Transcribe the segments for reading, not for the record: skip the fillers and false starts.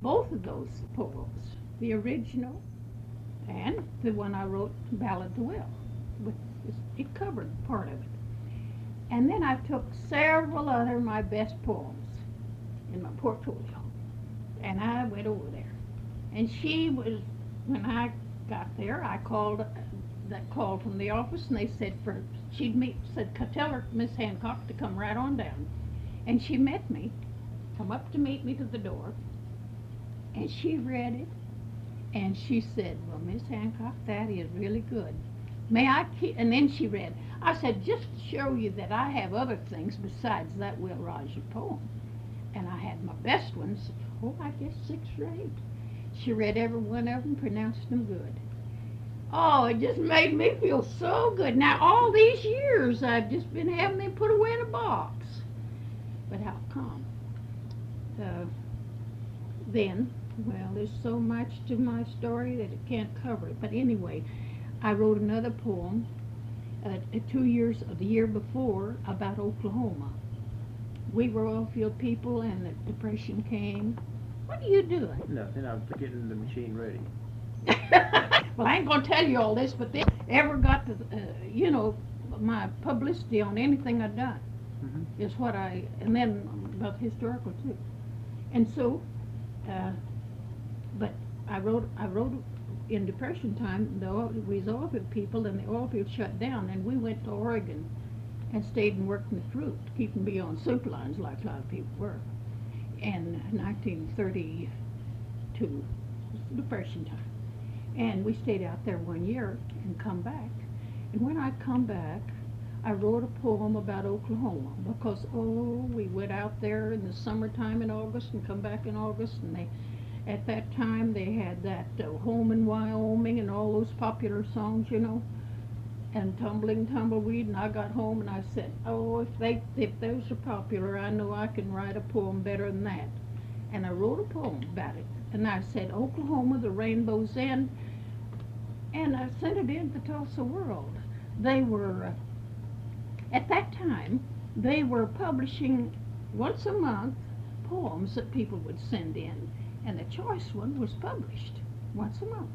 both of those poems, the original and the one I wrote, Ballad to Will. With, it covered part of it. And then I took several other my best poems in my portfolio, and I went over there. And she was, when I got there, I called that call from the office, and they said she'd meet, said tell her Miss Hancock to come right on down. And she met me, come up to meet me to the door, and she read it, and she said, "Well, Miss Hancock, that is really good. May I keep?" And then she read. I said, "Just to show you that I have other things besides that Will Rogers poem." And I had my best ones, oh, I guess 6 or 8. She read every one of them, pronounced them good. Oh, it just made me feel so good. Now, all these years, I've just been having them put away in a box. But how come? Uh, then, well, there's so much to my story that it can't cover it. But anyway, I wrote another poem 2 years, the year before, about Oklahoma. We were oil field people, and the Depression came. What are you doing? Nothing. I'm getting the machine ready. Well, I ain't gonna tell you all this, but they ever got to, my publicity on anything I've done is what and then about historical too. And so, uh, but I wrote in Depression time, we was oil field people, and the oil field shut down, and we went to Oregon and stayed and worked in the fruit, keeping beyond soup lines like a lot of people were. In 1932, Depression time. And we stayed out there 1 year and come back. And when I come back, I wrote a poem about Oklahoma because, we went out there in the summertime in August and come back in August. And at that time, they had that Home in Wyoming and all those popular songs, and Tumbling Tumbleweed. And I got home and I said, if those are popular, I know I can write a poem better than that. And I wrote a poem about it. And I said, Oklahoma, the rainbow's end. And I sent it in to Tulsa World. They were, at that time, they were publishing once a month poems that people would send in. And the choice one was published once a month.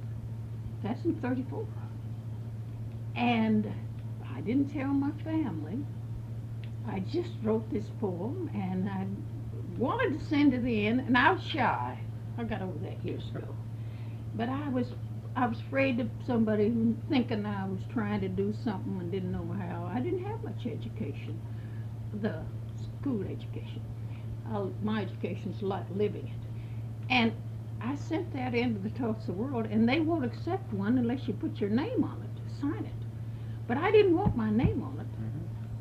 That's in 34. And I didn't tell my family. I just wrote this poem, and I wanted to send it in, and I was shy. I got over that years ago. But I was afraid of somebody thinking I was trying to do something and didn't know how. I didn't have much education, the school education. My education's like living it. And I sent that into the Tulsa World, and they won't accept one unless you put your name on it, sign it. But I didn't want my name on it.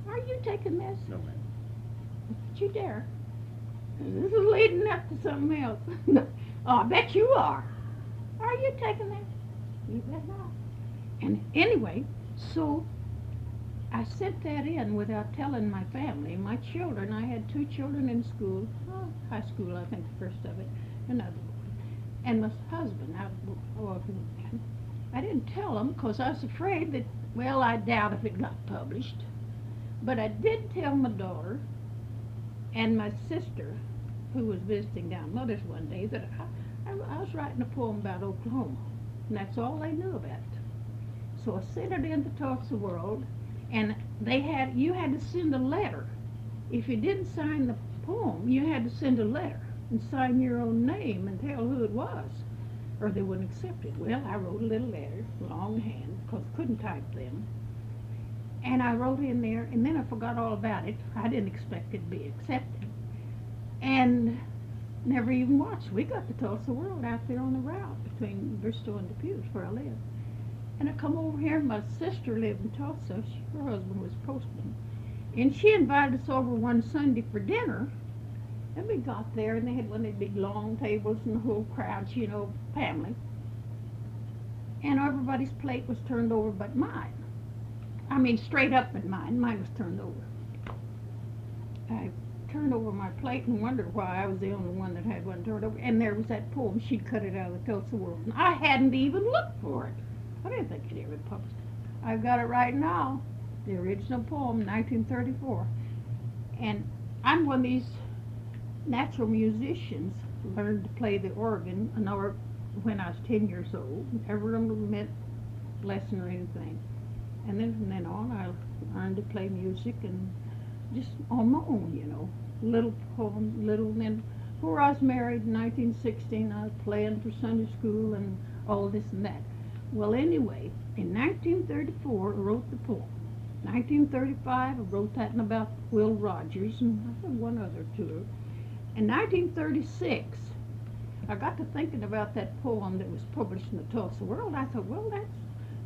Are you taking this? No, ma'am. Don't you dare. This is leading up to something else. Oh, I bet you are. Are you taking that? You bet not. And anyway, so I sent that in without telling my family. My children, I had 2 children in school, high school, I think the first of it, another one. And my husband, I didn't tell them because I was afraid that, I doubt if it got published. But I did tell my daughter and my sister, who was visiting down Mother's one day, that I was writing a poem about Oklahoma. And that's all they knew about it. So I sent it in to Tulsa World, and you had to send a letter. If you didn't sign the poem, you had to send a letter and sign your own name and tell who it was, or they wouldn't accept it. Well, I wrote a little letter, longhand, because I couldn't type them. And I wrote in there, and then I forgot all about it. I didn't expect it to be accepted. And never even watched. We got the Tulsa World out there on the route between Bristol and Depew, where I live. And I come over here, my sister lived in Tulsa. Her husband was postman. And she invited us over one Sunday for dinner. And we got there, and they had one of the big long tables and the whole crowd, family. And everybody's plate was turned over but mine. I mean, straight up in mine. Mine was turned over. I turned over my plate and wondered why I was the only one that had one turned over. And there was that poem. She'd cut it out of the Tulsa World. And I hadn't even looked for it. I didn't think it ever published it. I've got it right now. The original poem, 1934. And I'm one of these natural musicians learned to play the organ when I was 10 years old. Never met lesson or anything. And then from then on, I learned to play music and just on my own, little poem, and then before I was married in 1916, I was playing for Sunday school and all this and that. Well, anyway, in 1934, I wrote the poem. 1935, I wrote that in about Will Rogers and I had one other too. In 1936, I got to thinking about that poem that was published in the Tulsa World. I thought, well, that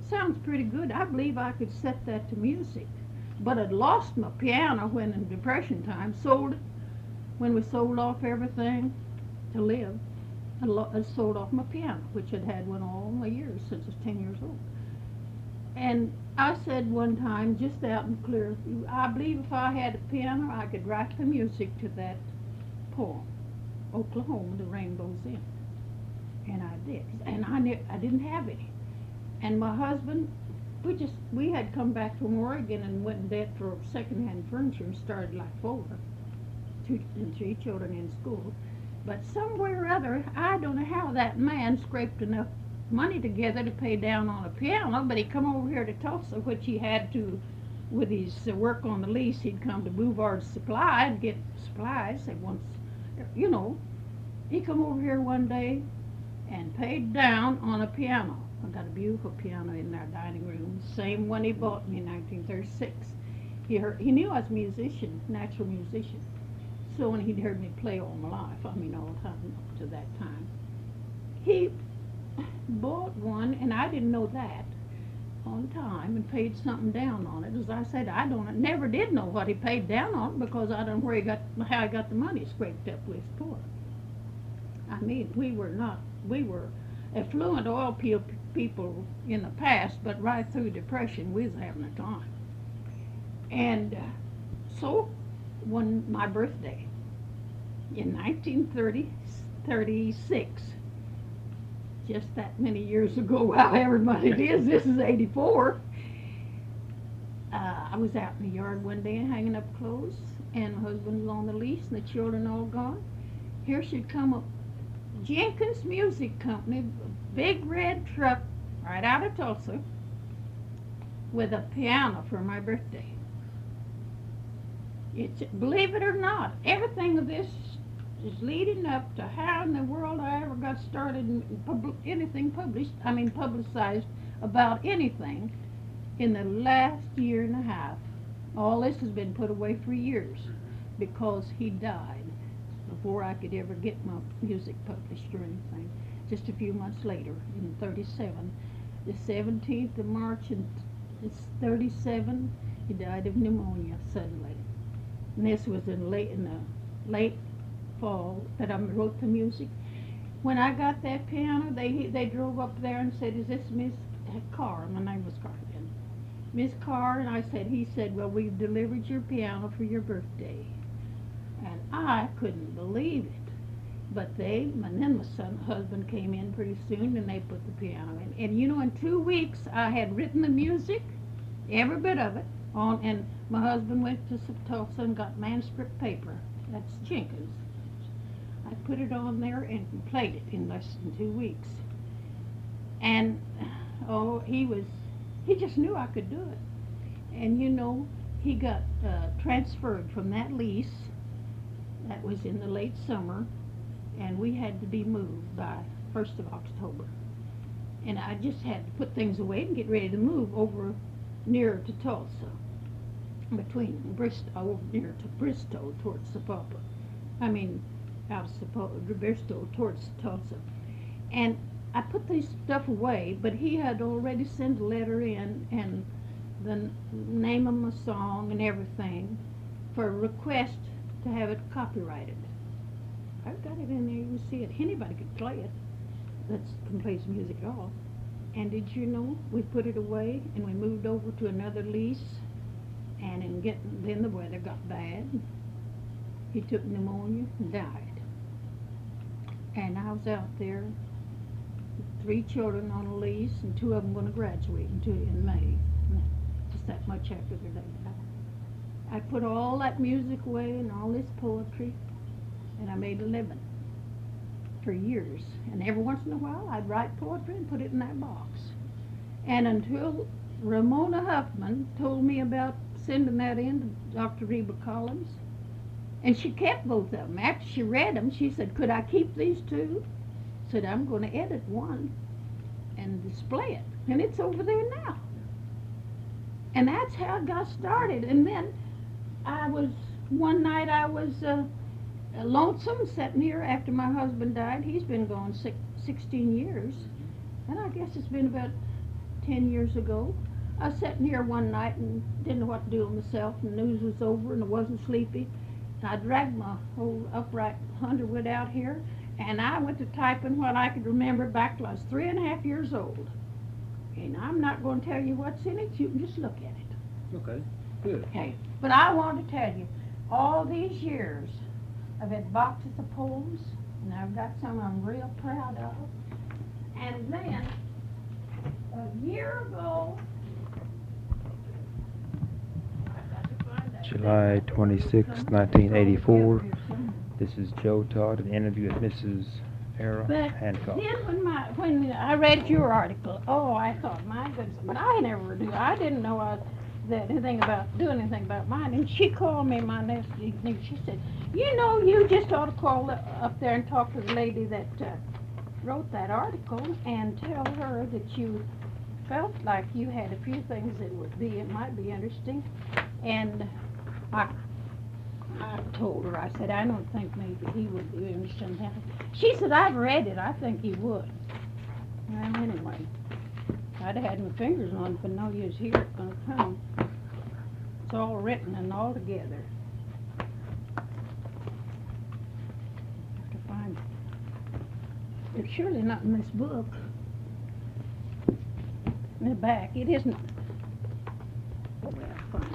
sounds pretty good. I believe I could set that to music. But I'd lost my piano when in Depression time, sold it, when we sold off everything to live. I sold off my piano, which I'd had one all my years since I was 10 years old. And I said one time, just out and clear, I believe if I had a piano, I could write the music to that poem, Oklahoma, the Rainbow's In. And I did. And I didn't have any. And my husband, we had come back from Oregon and went in debt for secondhand furniture and started like 4, 2 and 3 children in school. But somewhere or other, I don't know how that man scraped enough money together to pay down on a piano, but he come over here to Tulsa, which he had to, with his work on the lease, he'd come to Bouvard's Supply and get supplies. He come over here one day and paid down on a piano. I got a beautiful piano in our dining room, the same one he bought me in 1936. He knew I was a musician, natural musician. So when he'd heard me play all my life, all the time up to that time, he bought one, and I didn't know that on time, and paid something down on it. As I said, never did know what he paid down on it because I don't know how he got the money scraped up with poor. I mean, we were affluent oil people in the past, but right through Depression, we was having a time. And so, my birthday in 1936, just that many years ago, however much it is, this is 84, I was out in the yard one day hanging up clothes, and my husband was on the lease, and the children all gone. Here should come a Jenkins Music Company, big red truck right out of Tulsa, with a piano for my birthday. Believe it or not, everything of this is leading up to how in the world I ever got started in publicized about anything in the last year and a half. All this has been put away for years because he died before I could ever get my music published or anything. Just a few months later, in 37, the 17th of March in 37, he died of pneumonia suddenly. And this was in the late fall that I wrote the music. When I got that piano, they drove up there and said, "Is this Miss Carr?" My name was Carr then. Miss Carr, and he said, "Well, we've delivered your piano for your birthday." And I couldn't believe it. But then my husband came in pretty soon, and they put the piano in. And in 2 weeks, I had written the music, every bit of it, and my husband went to Tulsa and got manuscript paper. That's Jenkins. I put it on there and played it in less than 2 weeks. And, he just knew I could do it. And he got transferred from that lease. That was in the late summer, and we had to be moved by 1st of October. And I just had to put things away and get ready to move over nearer to Tulsa, between Bristol, near to Bristol towards Sapulpa. Out of Sapulpa, Bristol towards Tulsa. And I put this stuff away, but he had already sent a letter in, and the name of my song and everything, for a request to have it copyrighted. I've got it in there, you can see it. Anybody could play it that can play some music at all. And did you know, we put it away and we moved over to another lease, and then the weather got bad. He took pneumonia and died. And I was out there with 3 children on a lease, and 2 of them going to graduate in May. Just that much after their day died. I put all that music away and all this poetry, and I made a living. for years. And every once in a while, I'd write poetry and put it in that box. And until Ramona Huffman told me about sending that in to Dr. Reba Collins, and she kept both of them. After she read them, she said, could I keep these two? I said, I'm going to edit one and display it. And it's over there now. And that's how it got started. And then one night I was lonesome sitting here after my husband died. He's been gone 16 years. And I guess it's been about 10 years ago. I was sitting here one night and didn't know what to do with myself. And the news was over and I wasn't sleepy. And I dragged my old upright Underwood out here. And I went to typing what I could remember back till I was 3.5 years old. And I'm not going to tell you what's in it. You can just look at it. Okay, good. Okay, but I want to tell you, all these years, I've had boxes of poems, and I've got some I'm real proud of. And then, a year ago, July 26, 1984. This is Joe Todd, an interview with Mrs. Arrah Hancock. Then when I read your article, I thought, my goodness, but I didn't know doing anything about mine. And she called me my next evening. She said, you just ought to call up there and talk to the lady that wrote that article and tell her that you felt like you had a few things that might be interesting. And I told her, I said, I don't think maybe he would be interested in that. She said, I've read it, I think he would. Well, anyway, I'd have had my fingers on it, but no use here, it's going to come. It's all written and all together. Have to find it. It's surely not in this book. In the back, it isn't. Well, fine.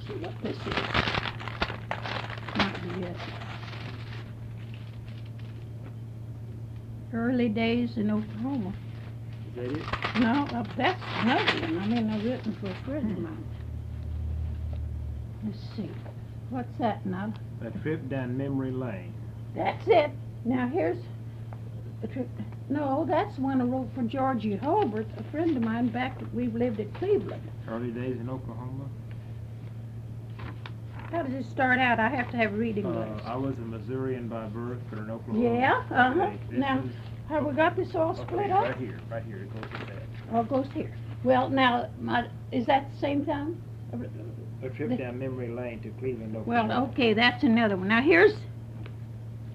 See what this is. Might be it. Early days in Oklahoma. Is that it? No, that's another one. I mean, I've written for a friend of mine. Let's see. What's that now? A trip down memory lane. That's it. Now here's a trip. No, that's one I wrote for Georgie Holbert, a friend of mine back that we've lived at Cleveland. Early days in Oklahoma. How does it start out? I have to have reading lessons. I was a Missourian by birth, but an Oklahoma. Yeah, uh-huh. Okay, Now, have we got this all split up? Right here, it goes with that. Oh, it goes here. Well, now, is that the same time? A trip down memory lane to Cleveland, Oklahoma. Well, okay, that's another one. Now, here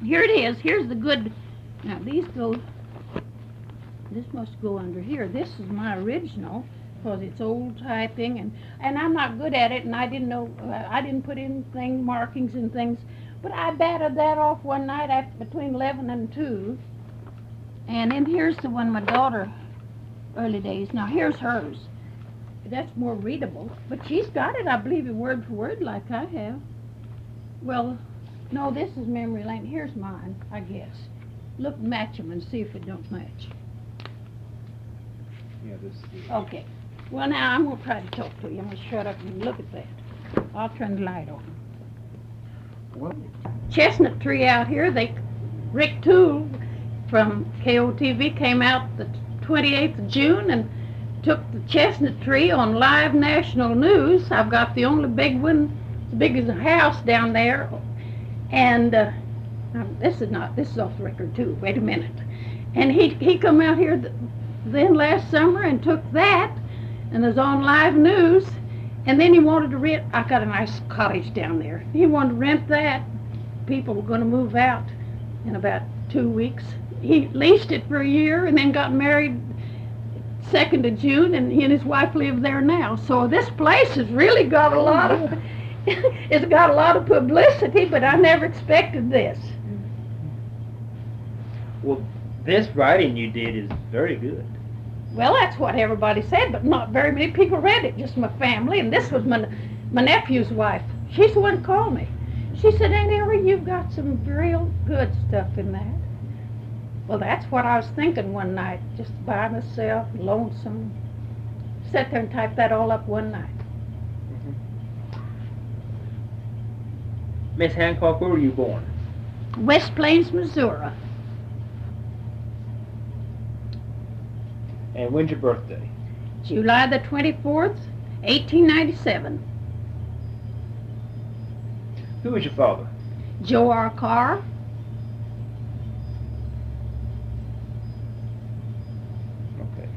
it is. Here's the good. Now, this must go under here. This is my original, because it's old typing, and I'm not good at it, and I didn't know, I didn't put in markings and things, but I batted that off one night between 11 and 2, and then here's the one my daughter, early days. Now, here's hers. That's more readable, but she's got it, I believe, word for word like I have. Well, no, this is memory lane. Here's mine, I guess. Look, match them and see if it don't match. Yeah, this is. Okay. Well, now, I'm going to try to talk to you. I'm going to shut up and look at that. I'll turn the light on. What? Chestnut tree out here. Rick Toole from KOTV came out the 28th of June and took the chestnut tree on live national news. I've got the only big one, as big as a house down there. And this is off the record, too. Wait a minute. And he come out here then last summer and took that, and was on live news, and then he wanted to rent. I got a nice cottage down there. He wanted to rent that. People were going to move out in about 2 weeks. He leased it for a year and then got married 2nd of June, and he and his wife live there now. So this place has really got a lot of it's got a lot of publicity, but I never expected this. Well, this writing you did is very good. Well, that's what everybody said, but not very many people read it, just my family. And this was my nephew's wife. She's the one who called me. She said, Aunt Arrah, you've got some real good stuff in that. Well, that's what I was thinking one night, just by myself, lonesome. Sat there and typed that all up one night. Miss Hancock, where were you born? West Plains, Missouri. And when's your birthday? July the 24th, 1897. Who was your father? Joe R. Carr. Okay.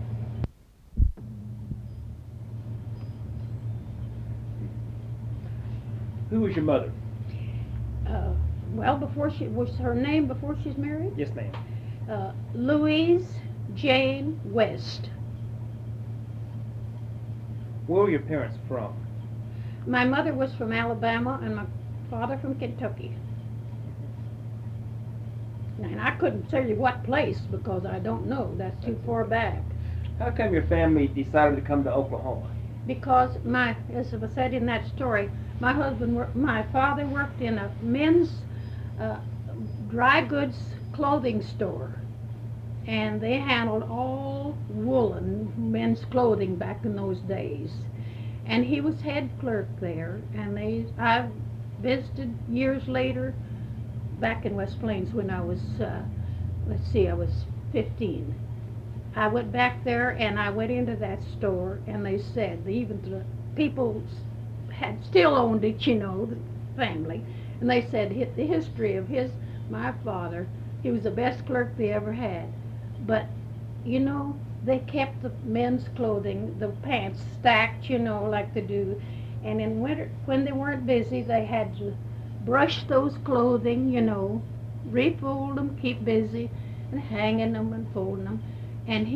Who was your mother? Well, before she was her name before she's married, Yes, ma'am. Louise Jane West. Where were your parents from? My mother was from Alabama and my father from Kentucky. And I couldn't tell you what place because I don't know. That's too far back. How come your family decided to come to Oklahoma? Because as I said in that story, my father worked in a men's dry goods clothing store, and they handled all woolen men's clothing back in those days. And he was head clerk there, and I visited years later back in West Plains when I was, I was 15. I went back there and I went into that store, and they said, even the people had still owned it, you know, the family, and they said the history of my father, he was the best clerk they ever had. But, you know, they kept the men's clothing, the pants stacked, you know, like they do, and in winter, when they weren't busy, they had to brush those clothing, you know, refold them, keep busy, and hanging them and folding them. And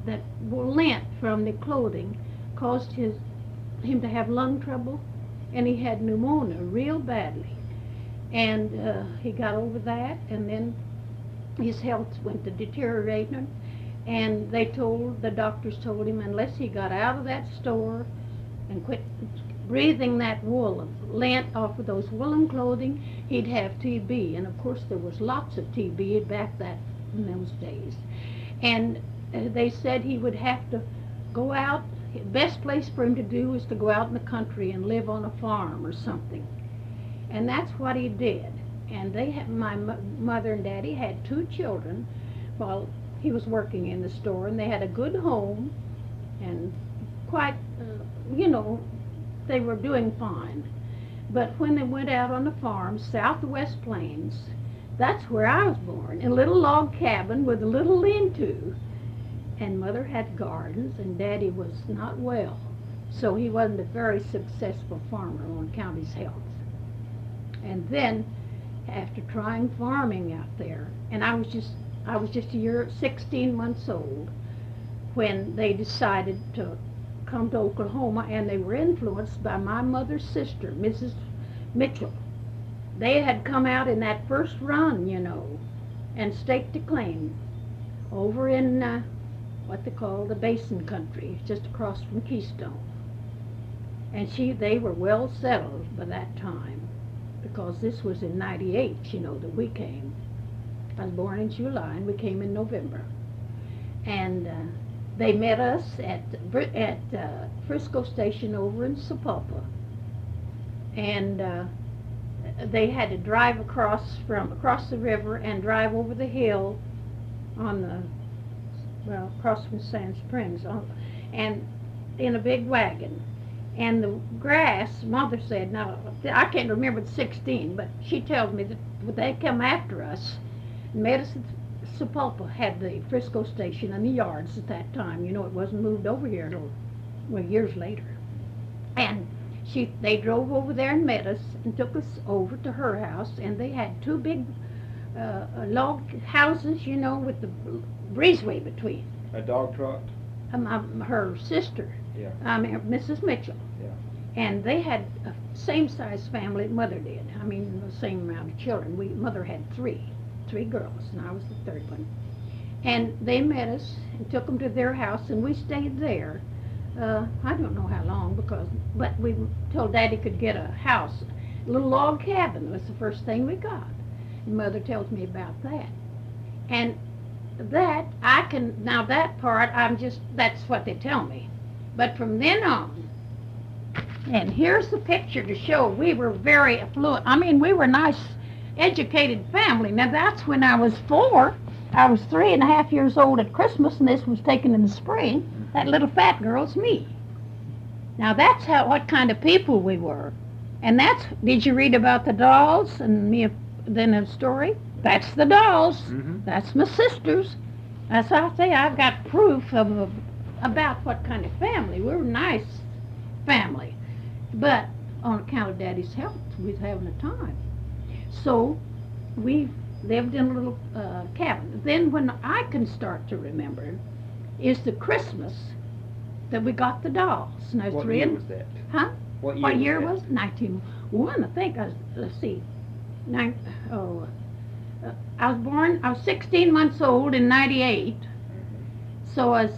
that lint from the clothing caused him to have lung trouble, and he had pneumonia real badly. And he got over that, and then his health went to deteriorating, and the doctors told him unless he got out of that store and quit breathing that lint off of those woolen clothing, he'd have TB. And of course there was lots of TB back in those days. And they said he would have to go out. The best place for him to do was to go out in the country and live on a farm or something. And that's what he did. And my mother and daddy had 2 children while he was working in the store, and they had a good home and quite, you know, they were doing fine. But when they went out on the farm south of West Plains, that's where I was born, in a little log cabin with a little lean-to. And Mother had gardens, and Daddy was not well, so he wasn't a very successful farmer on account of his health. And then, after trying farming out there, and I was just 16 months old, when they decided to come to Oklahoma, and they were influenced by my mother's sister, Mrs. Mitchell. They had come out in that first run, you know, and staked a claim over in what they call the Basin Country, just across from Keystone. And they were well settled by that time, because this was in '98, you know, that we came. I was born in July, and we came in November. And they met us at Frisco Station over in Sapulpa. And they had to drive across the river and drive over the hill across from Sand Springs, and in a big wagon. And the grass, Mother said, now, I can't remember the 16, but she tells me that they come after us and met us at Sapulpa, had the Frisco Station and the yards at that time. You know, it wasn't moved over here until years later. And they drove over there and met us and took us over to her house, and they had 2 big log houses, you know, with the breezeway between. A dog trot? Her sister, Yeah. Mrs. Mitchell. Yeah. And they had a same-size family that Mother did. I mean, the same amount of children. Mother had 3 girls, and I was the 3rd one. And they met us and took them to their house, and we stayed there. I don't know how long, but we told Daddy could get a house. A little log cabin was the first thing we got. And Mother tells me about that. And that part, that's what they tell me. But from then on, and here's the picture to show we were very affluent. I mean, we were nice educated family. Now, that's when I was 4. I was 3.5 years old at Christmas, and this was taken in the spring. That little fat girl's me. Now, that's what kind of people we were. And did you read about the dolls and me, then a story? That's the dolls. That's my sisters. That's how I say I've got proof about what kind of family. We were a nice family. But on account of Daddy's health, we was having a time. So we lived in a little cabin. Then when I can start to remember is the Christmas that we got the dolls. Now, What year was that? Huh? What year was was it? 1901, I think. Let's see. I was 16 months old in 98. So I was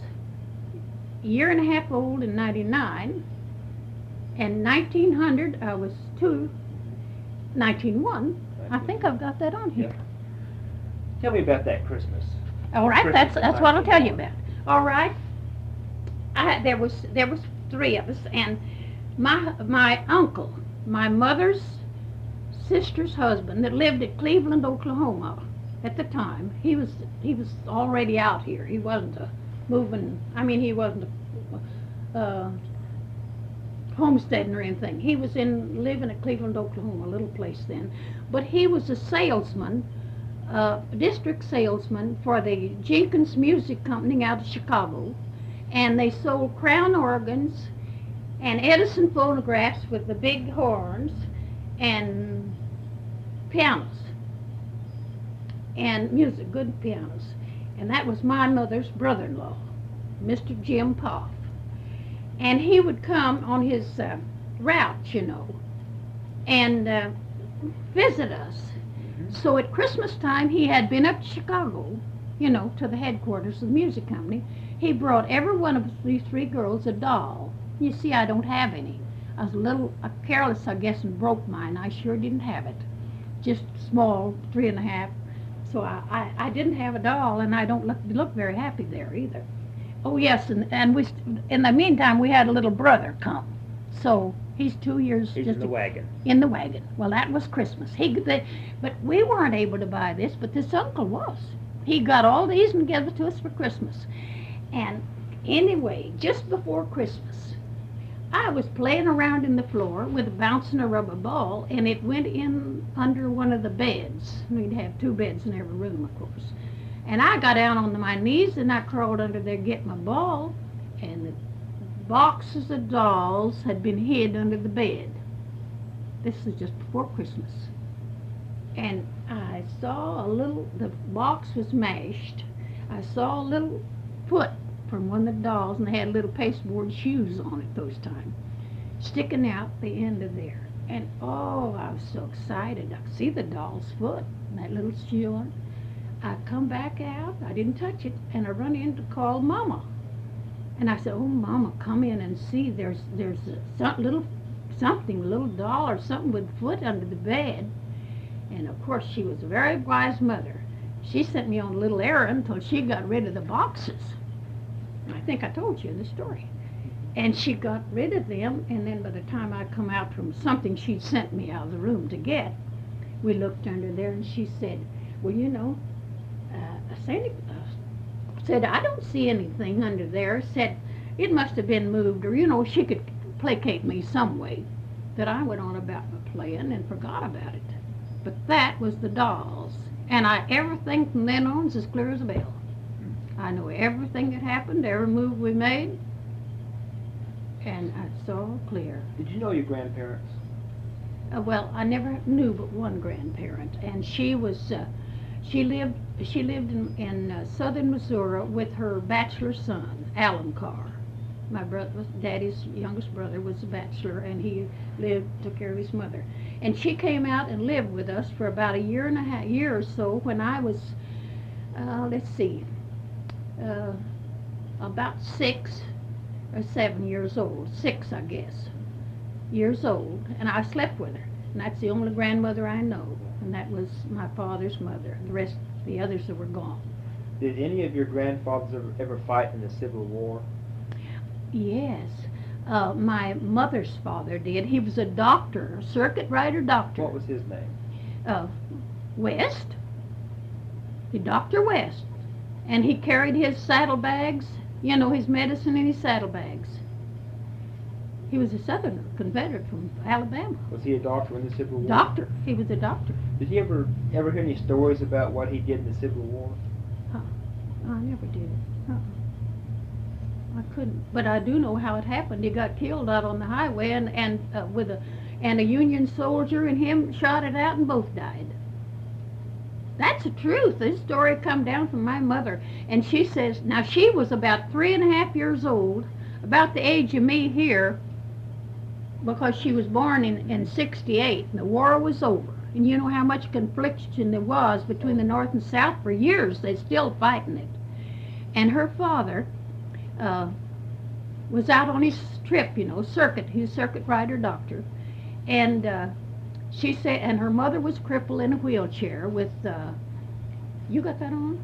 a year and a half old in 99. And 1900, I was 1901. I think I've got that on here. Yeah. Tell me about that Christmas. All right, Christmas that's of what I'll tell you 1901. about. All right. There was 3 of us, and my uncle, my mother's sister's husband, that lived at Cleveland, Oklahoma, at the time. He was already out here. He wasn't he wasn't homesteading or anything. He was living at Cleveland, Oklahoma, a little place then. But he was a salesman, district salesman for the Jenkins Music Company out of Chicago. And they sold Crown organs and Edison phonographs with the big horns and pianos and music, good pianos. And that was my mother's brother-in-law, Mr. Jim Poff. And he would come on his route, and visit us. So at Christmas time, he had been up to Chicago, to the headquarters of the music company. He brought every one of these 3 girls a doll. You see, I don't have any. I was a little careless, I guess, and broke mine. I sure didn't have it. Just small, 3.5. So I didn't have a doll, and I don't look very happy there either. Oh, yes, and we, in the meantime, we had a little brother come. So he's 2 years. He's in the wagon. In the wagon. Well, that was Christmas. But we weren't able to buy this, but this uncle was. He got all these and gave it to us for Christmas. And anyway, just before Christmas, I was playing around in the floor with bouncing a rubber ball, and it went in under one of the beds. We'd have 2 beds in every room, of course. And I got down on my knees, and I crawled under there to get my ball, and the boxes of dolls had been hid under the bed. This was just before Christmas. And I saw the box was mashed. I saw a little foot from one of the dolls, and they had little pasteboard shoes on it those times, sticking out the end of there. And oh, I was so excited. I could see the doll's foot and that little shoe on it. I come back out, I didn't touch it, and I run in to call Mama. And I said, oh, Mama, come in and see, there's a little doll or something with foot under the bed. And of course, she was a very wise mother. She sent me on a little errand until she got rid of the boxes. I think I told you the story. And she got rid of them, and then by the time I come out from something she'd sent me out of the room to get, we looked under there, and she said, well, Sandy said, I don't see anything under there. Said, it must have been moved, or, she could placate me some way, that I went on about my playing and forgot about it. But that was the dolls. And everything from then on is as clear as a bell. I know everything that happened, every move we made, and it's all clear. Did you know your grandparents? Well, I never knew but one grandparent, and she lived in southern Missouri with her bachelor son, Alan Carr. My brother, Daddy's youngest brother, was a bachelor, and he took care of his mother. And she came out and lived with us for about a year or so when I was, about 6 or 7 years old, 6, I guess, years old, and I slept with her. And that's the only grandmother I know, and that was my father's mother. The others that were gone. Did any of your grandfathers ever fight in the Civil War? Yes. My mother's father did. He was a doctor, a circuit rider doctor. What was his name? West. Dr. West. And he carried his saddlebags, you know, his medicine in his saddlebags. He was a Southerner, Confederate from Alabama. Was he a doctor in the Civil War? Doctor. He was a doctor. Did you ever hear any stories about what he did in the Civil War? I never did. I couldn't. But I do know how it happened. He got killed out on the highway, and a Union soldier and him shot it out, and both died. That's the truth. This story come down from my mother, and she says, now she was about 3.5 years old, about the age of me here, because she was born in 68, and the war was over. And you know how much confliction there was between the North and South for years. They're still fighting it. And her father was out on his trip, you know, circuit. He was a circuit rider doctor. And she said, and her mother was crippled in a wheelchair with, you got that on?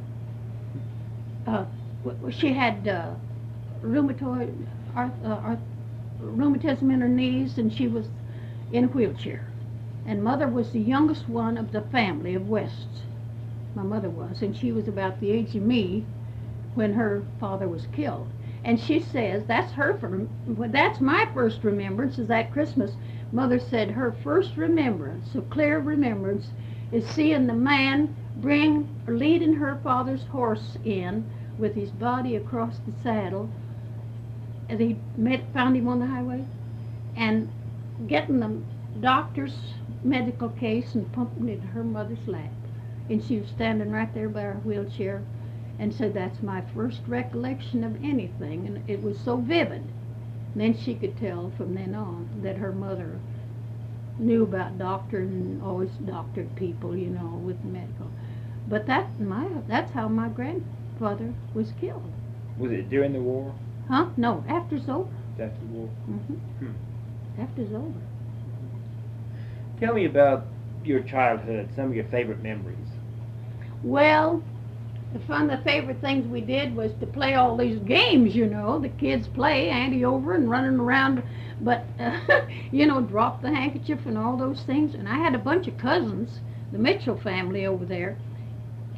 She had rheumatoid rheumatism in her knees, and she was in a wheelchair. And mother was the youngest one of the family of Wests. My mother was, and she was about the age of me when her father was killed. And she says, that's my first remembrance is that Christmas. Mother said her first remembrance, so clear remembrance, is seeing the man leading her father's horse in with his body across the saddle, and he found him on the highway, and getting the doctor's medical case and pumping it in her mother's lap. And she was standing right there by her wheelchair, and said, that's my first recollection of anything, and it was so vivid. And then she could tell from then on that her mother knew about doctors and always doctored people, you know, with medical. But that's how my grandfather was killed. Was it during the war? Huh? No, after it's over. After the war? After it's over. Tell me about your childhood, some of your favorite memories. Well, one of the favorite things we did was to play all these games, you know. The kids play, Auntie over and running around, but, you know, drop the handkerchief and all those things. And I had a bunch of cousins, the Mitchell family over there.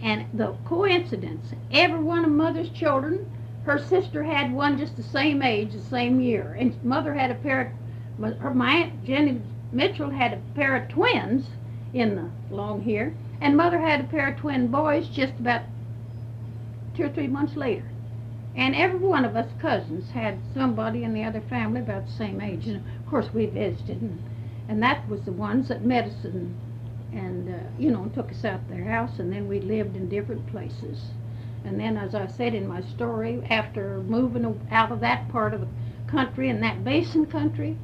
And the coincidence, every one of Mother's children, her sister had one just the same age, the same year. And Mother had my Aunt Jenny Mitchell had a pair of twins in the long hair. And Mother had a pair of twin boys just about 2 or 3 months later. And every one of us cousins had somebody in the other family about the same age. And of course we visited, and that was the ones that met us and you know, took us out to their house, and then we lived in different places. And then, as I said in my story, after moving out of that part of the country and that basin country,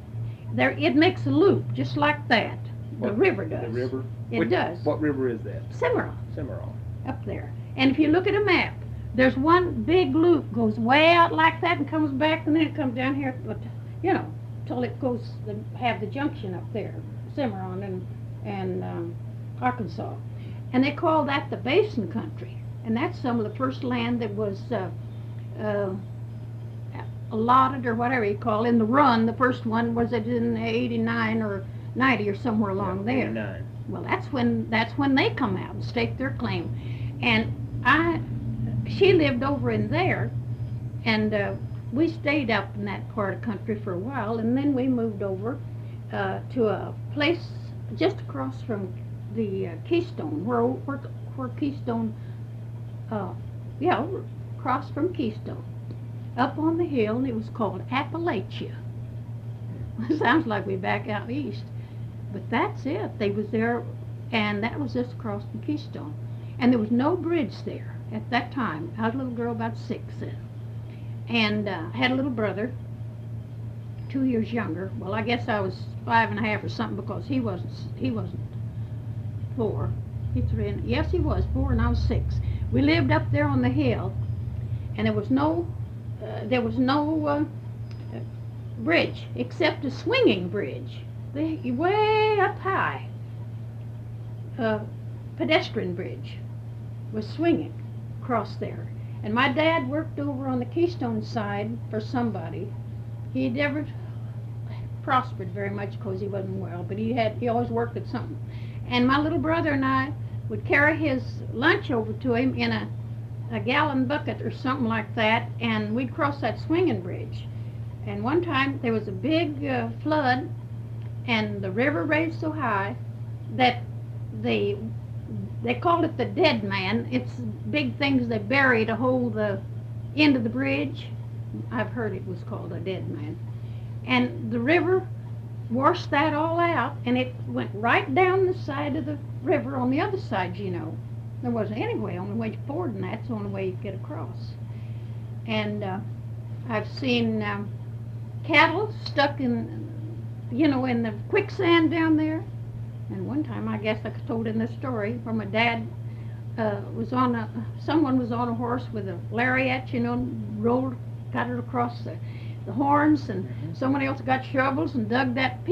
it makes a loop just like that. The river does. The river? It does. What river is that? Cimarron. Cimarron. Up there. And if you look at a map, there's one big loop goes way out like that and comes back, and then it comes down here, but you know, till it goes have the junction up there, Cimarron and Arkansas. And they call that the basin country. And that's some of the first land that was allotted, or whatever you call it, in the run. The first one was in 89 or 90 or somewhere along there. 89. Well, that's when they come out and stake their claim. And she lived over in there, and we stayed up in that part of the country for a while, and then we moved over to a place just across from the Keystone, where Keystone, across from Keystone, up on the hill, and it was called Appalachia. It sounds like we're back out east, but that's it. They was there, and that was just across from Keystone, and there was no bridge there at that time. I was a little girl, about 6 then, and had a little brother, 2 years younger. Well, I guess I was 5 and a half or something, because he wasn't 4. Yes, he was 4, and I was 6. We lived up there on the hill, and there was no bridge except a swinging bridge, way up high. Pedestrian bridge was swinging across there. And my dad worked over on the Keystone side for somebody. He never prospered very much because he wasn't well, but he always worked at something. And my little brother and I would carry his lunch over to him in a gallon bucket or something like that, and we'd cross that swinging bridge. And one time there was a big flood, and the river raised so high that they called it the dead man. It's big things they bury to hold the end of the bridge. I've heard it was called a dead man. And the river washed that all out, and it went right down the side of the river on the other side, you know. There wasn't any way, only way fording that's the only way you could get across. And I've seen cattle stuck in, you know, in the quicksand down there. And one time, I guess I told in this story, where my dad someone was on a horse with a lariat, you know, got it across the horns, and someone else got shovels and dug that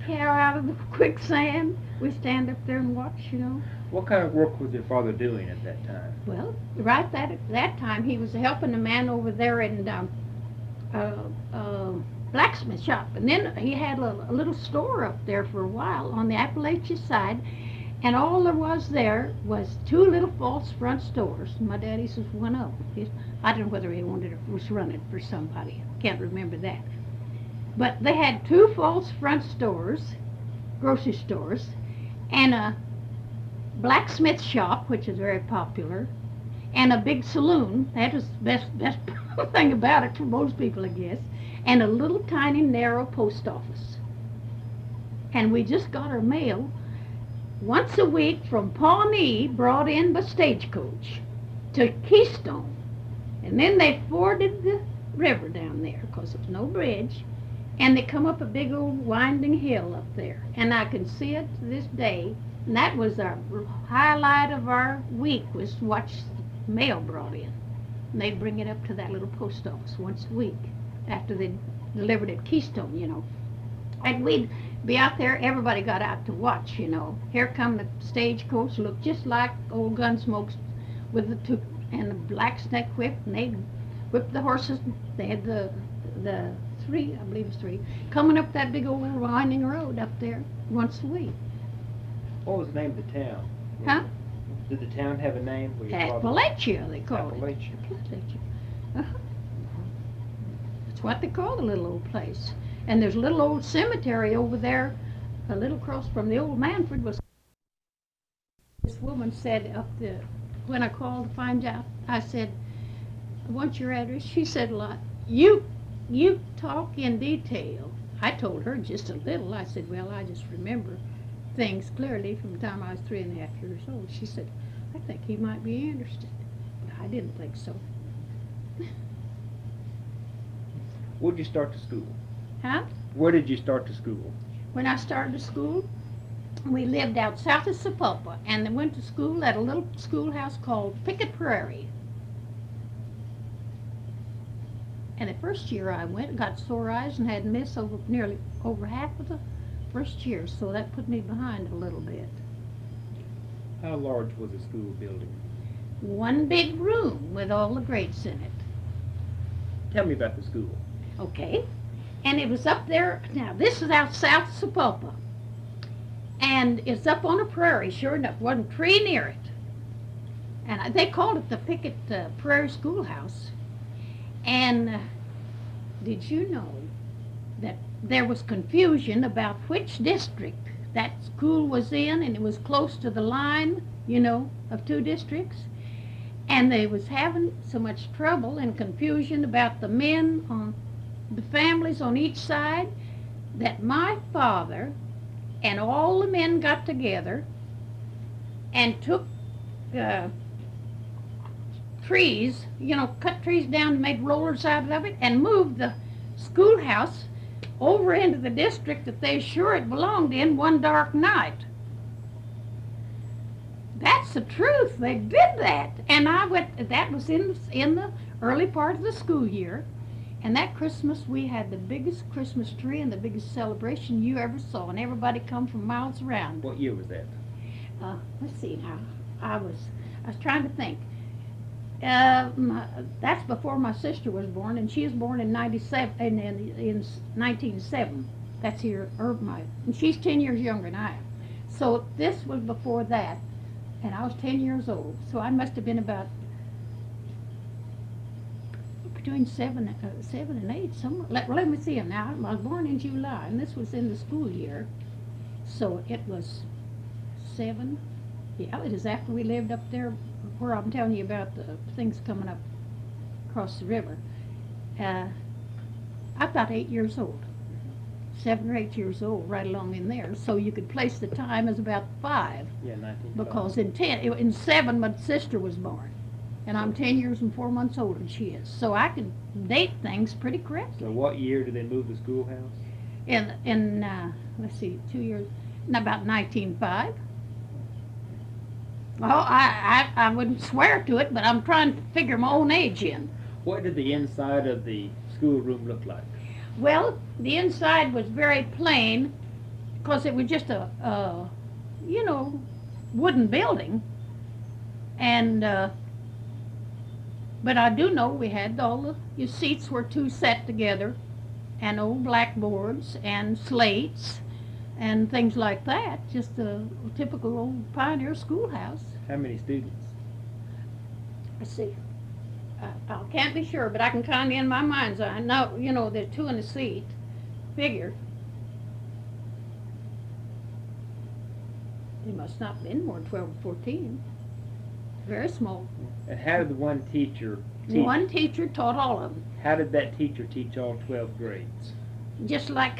cow out of the quicksand. We stand up there and watch, you know. What kind of work was your father doing at that time? Well, right at that time, he was helping a man over there in blacksmith shop, and then he had a little store up there for a while on the Appalachia side, and all there was there was two little false front stores. My daddy says one of them. I don't know whether he was running for somebody. I can't remember that. But they had two false front stores, grocery stores, and a blacksmith shop, which is very popular, and a big saloon. That was the best thing about it for most people, I guess. And a little tiny narrow post office. And we just got our mail once a week from Pawnee, brought in by Stagecoach to Keystone. And then they forded the river down there, because there was no bridge, and they come up a big old winding hill up there. And I can see it to this day. And that was our highlight of our week, was to watch the mail brought in. And they'd bring it up to that little post office once a week after they delivered it at Keystone, you know. And we'd be out there, everybody got out to watch, you know. Here come the Stagecoach, looked just like old Gunsmoke's with the two and the black snake whip, and they'd whip the horses. They had the three, I believe it was three, coming up that big old winding road up there once a week. What was the name of the town? Huh? Did the town have a name? Appalachia, they called it. Appalachia. Uh-huh. That's what they call the little old place. And there's a little old cemetery over there, a little across from the old Manfred. This woman said when I called to find out, I said, I want your address. She said a lot. You talk in detail. I told her just a little. I said, well, I just remember things clearly from the time I was 3.5 years old. She said, I think he might be interested. But I didn't think so. Where did you start to school? Huh? Where did you start to school? When I started school, we lived out south of Sapulpa, and then went to school at a little schoolhouse called Pickett Prairie. And the first year I went, got sore eyes and had miss nearly over half of the first year, so that put me behind a little bit. How large was the school building? One big room with all the grades in it. Tell me about the school. Okay. And it was up there, now this is out south of Sapulpa. And it's up on a prairie, sure enough, wasn't a tree near it. And they called it the Pickett Prairie Schoolhouse. And did you know that there was confusion about which district that school was in, and it was close to the line, you know, of two districts? And they was having so much trouble and confusion about the men on the families on each side, that my father and all the men got together and took trees, you know, cut trees down and made rollers out of it, and moved the schoolhouse over into the district that they sure it belonged in one dark night. That's the truth. They did that. And that was in the early part of the school year. And that Christmas, we had the biggest Christmas tree and the biggest celebration you ever saw, and everybody come from miles around. What year was that? Let's see now. I was trying to think. That's before my sister was born, and she was born in 1907. And she's 10 years younger than I am. So this was before that. and I was 10 years old, so I must have been about between 7 and 8, somewhere. Let me see. Now, I was born in July, and this was in the school year, so it was 7. Yeah, it is after we lived up there where I'm telling you about the things coming up across the river. I'm about 8 years old, 7 or 8 years old, right along in there. So you could place the time as about 5. Yeah, 19. Because in 7, my sister was born. And I'm 10 years and 4 months older than she is. So I can date things pretty correctly. So what year did they move the schoolhouse? In let's see, 2 years, about 1905. Well, I wouldn't swear to it, but I'm trying to figure my own age in. What did the inside of the schoolroom look like? Well, the inside was very plain, because it was just a wooden building. And but I do know we had your seats were 2 set together, and old blackboards and slates and things like that. Just a typical old pioneer schoolhouse. How many students? Let's see. I can't be sure, but I can kind of in my mind's eye. Know, there's 2 in a seat. Figure. They must not have been more than 12 or 14. Very small. And how did the one teacher teach? One teacher taught all of them. How did that teacher teach all 12 grades? Just like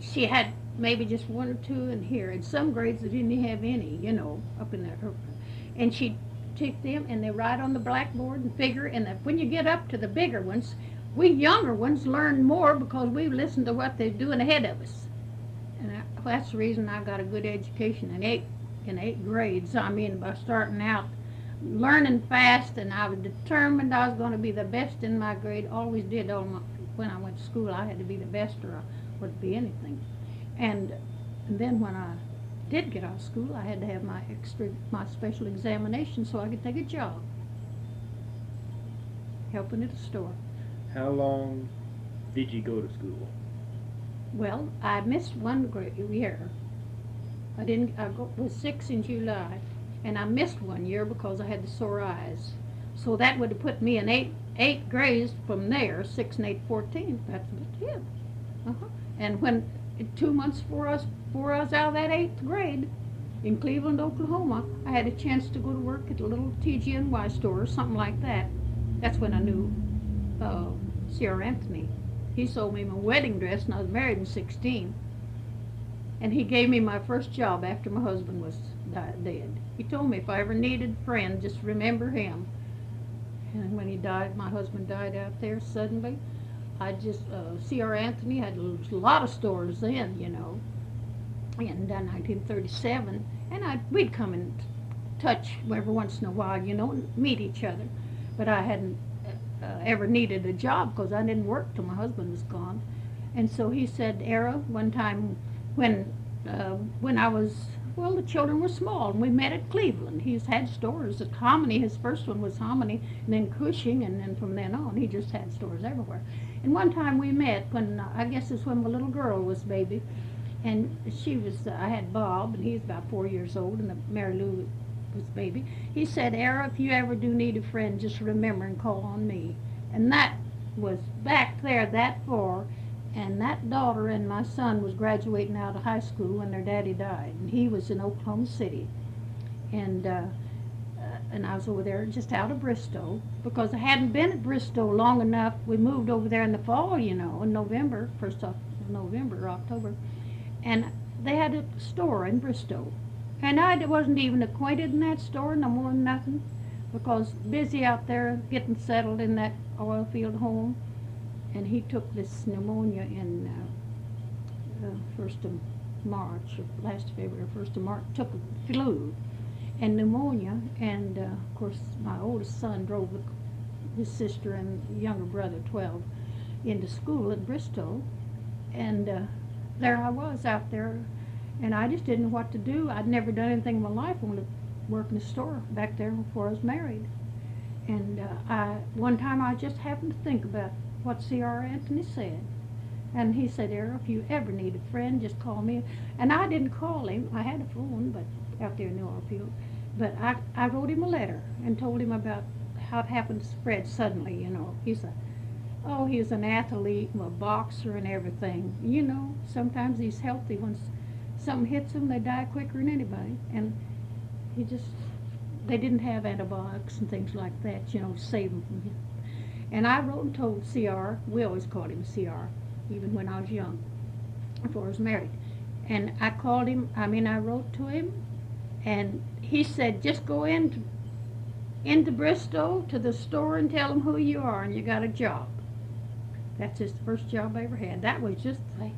she had maybe just 1 or 2 in here. In some grades they didn't have any, up in there. And she took them and they write on the blackboard and figure. And when you get up to the bigger ones, we younger ones learn more because we listen to what they're doing ahead of us. And that's the reason I got a good education in 8 grades. I mean, by starting out learning fast, and I was determined I was going to be the best in my grade. Always did. When I went to school, I had to be the best or I wouldn't be anything. And then when I did get out of school, I had to have my special examination so I could take a job helping at a store. How long did you go to school? Well, I missed 1 year. I was 6 in July, and I missed 1 year because I had the sore eyes. So that would have put me in 8 grades from there, 6 and 8, 14. That's about it. And when 2 months before I was out of that 8th grade in Cleveland, Oklahoma, I had a chance to go to work at a little TG&Y store or something like that. That's when I knew Sierra Anthony. He sold me my wedding dress, and I was married in 16. And he gave me my first job after my husband was dead. He told me if I ever needed a friend, just remember him. And when he died, my husband died out there suddenly. C.R. Anthony had a lot of stores then, in 1937. And we'd come in touch every once in a while, and meet each other. But I hadn't ever needed a job because I didn't work till my husband was gone. And so he said, Arrah, one time when I was, the children were small, and we met at Cleveland. He's had stores at Hominy. His first one was Hominy, and then Cushing, and then from then on, he just had stores everywhere. And one time we met when, I guess it's when my little girl was baby, and I had Bob, and he's about 4 years old, and Mary Lou was baby. He said, Arrah, if you ever do need a friend, just remember and call on me. And that was back there that far. And that daughter and my son was graduating out of high school when their daddy died. And he was in Oklahoma City. And I was over there just out of Bristow because I hadn't been at Bristow long enough. We moved over there in the fall, in November, first of November or October. And they had a store in Bristow. And I wasn't even acquainted in that store, no more than nothing, because busy out there getting settled in that oil field home. And he took this pneumonia in 1st of March, or last February, 1st of March, took a flu and pneumonia. And, of course, my oldest son drove his sister and younger brother, 12, into school in Bristow. And there I was out there, and I just didn't know what to do. I'd never done anything in my life. I wanted to work in a store back there before I was married. And one time I just happened to think about what C.R. Anthony said. And he said, Arrah, if you ever need a friend, just call me. And I didn't call him. I had a phone, but out there in the oil field. But I wrote him a letter and told him about how it happened to spread suddenly, you know. He's an athlete, a boxer and everything. You know, sometimes these healthy ones, something hits them, they die quicker than anybody. And they didn't have antibiotics and things like that, you know, to save them from him. And I wrote and told CR, we always called him CR, even when I was young, before I was married. And I wrote to him, and he said, just go into Bristol to the store and tell them who you are and you got a job. That's just the first job I ever had. That was just like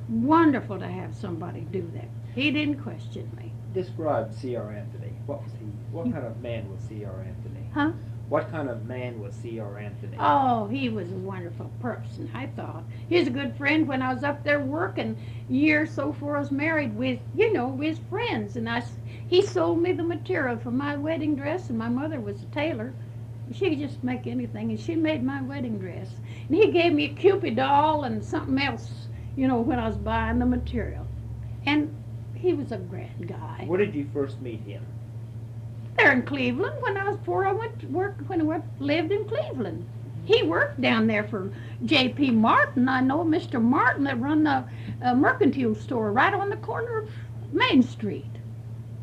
wonderful to have somebody do that. He didn't question me. Describe C.R. Anthony. What was he? What kind of man was C.R. Anthony? Huh? What kind of man was C.R. Anthony? Oh, he was a wonderful person, I thought. He was a good friend when I was up there working. Years so before I was married with his friends. And he sold me the material for my wedding dress, and my mother was a tailor. She could just make anything, and she made my wedding dress. And he gave me a Cupid doll and something else, when I was buying the material. And he was a grand guy. Where did you first meet him? There in Cleveland before I went to work, lived in Cleveland. He worked down there for J.P. Martin. I know Mr. Martin that run the mercantile store right on the corner of Main Street.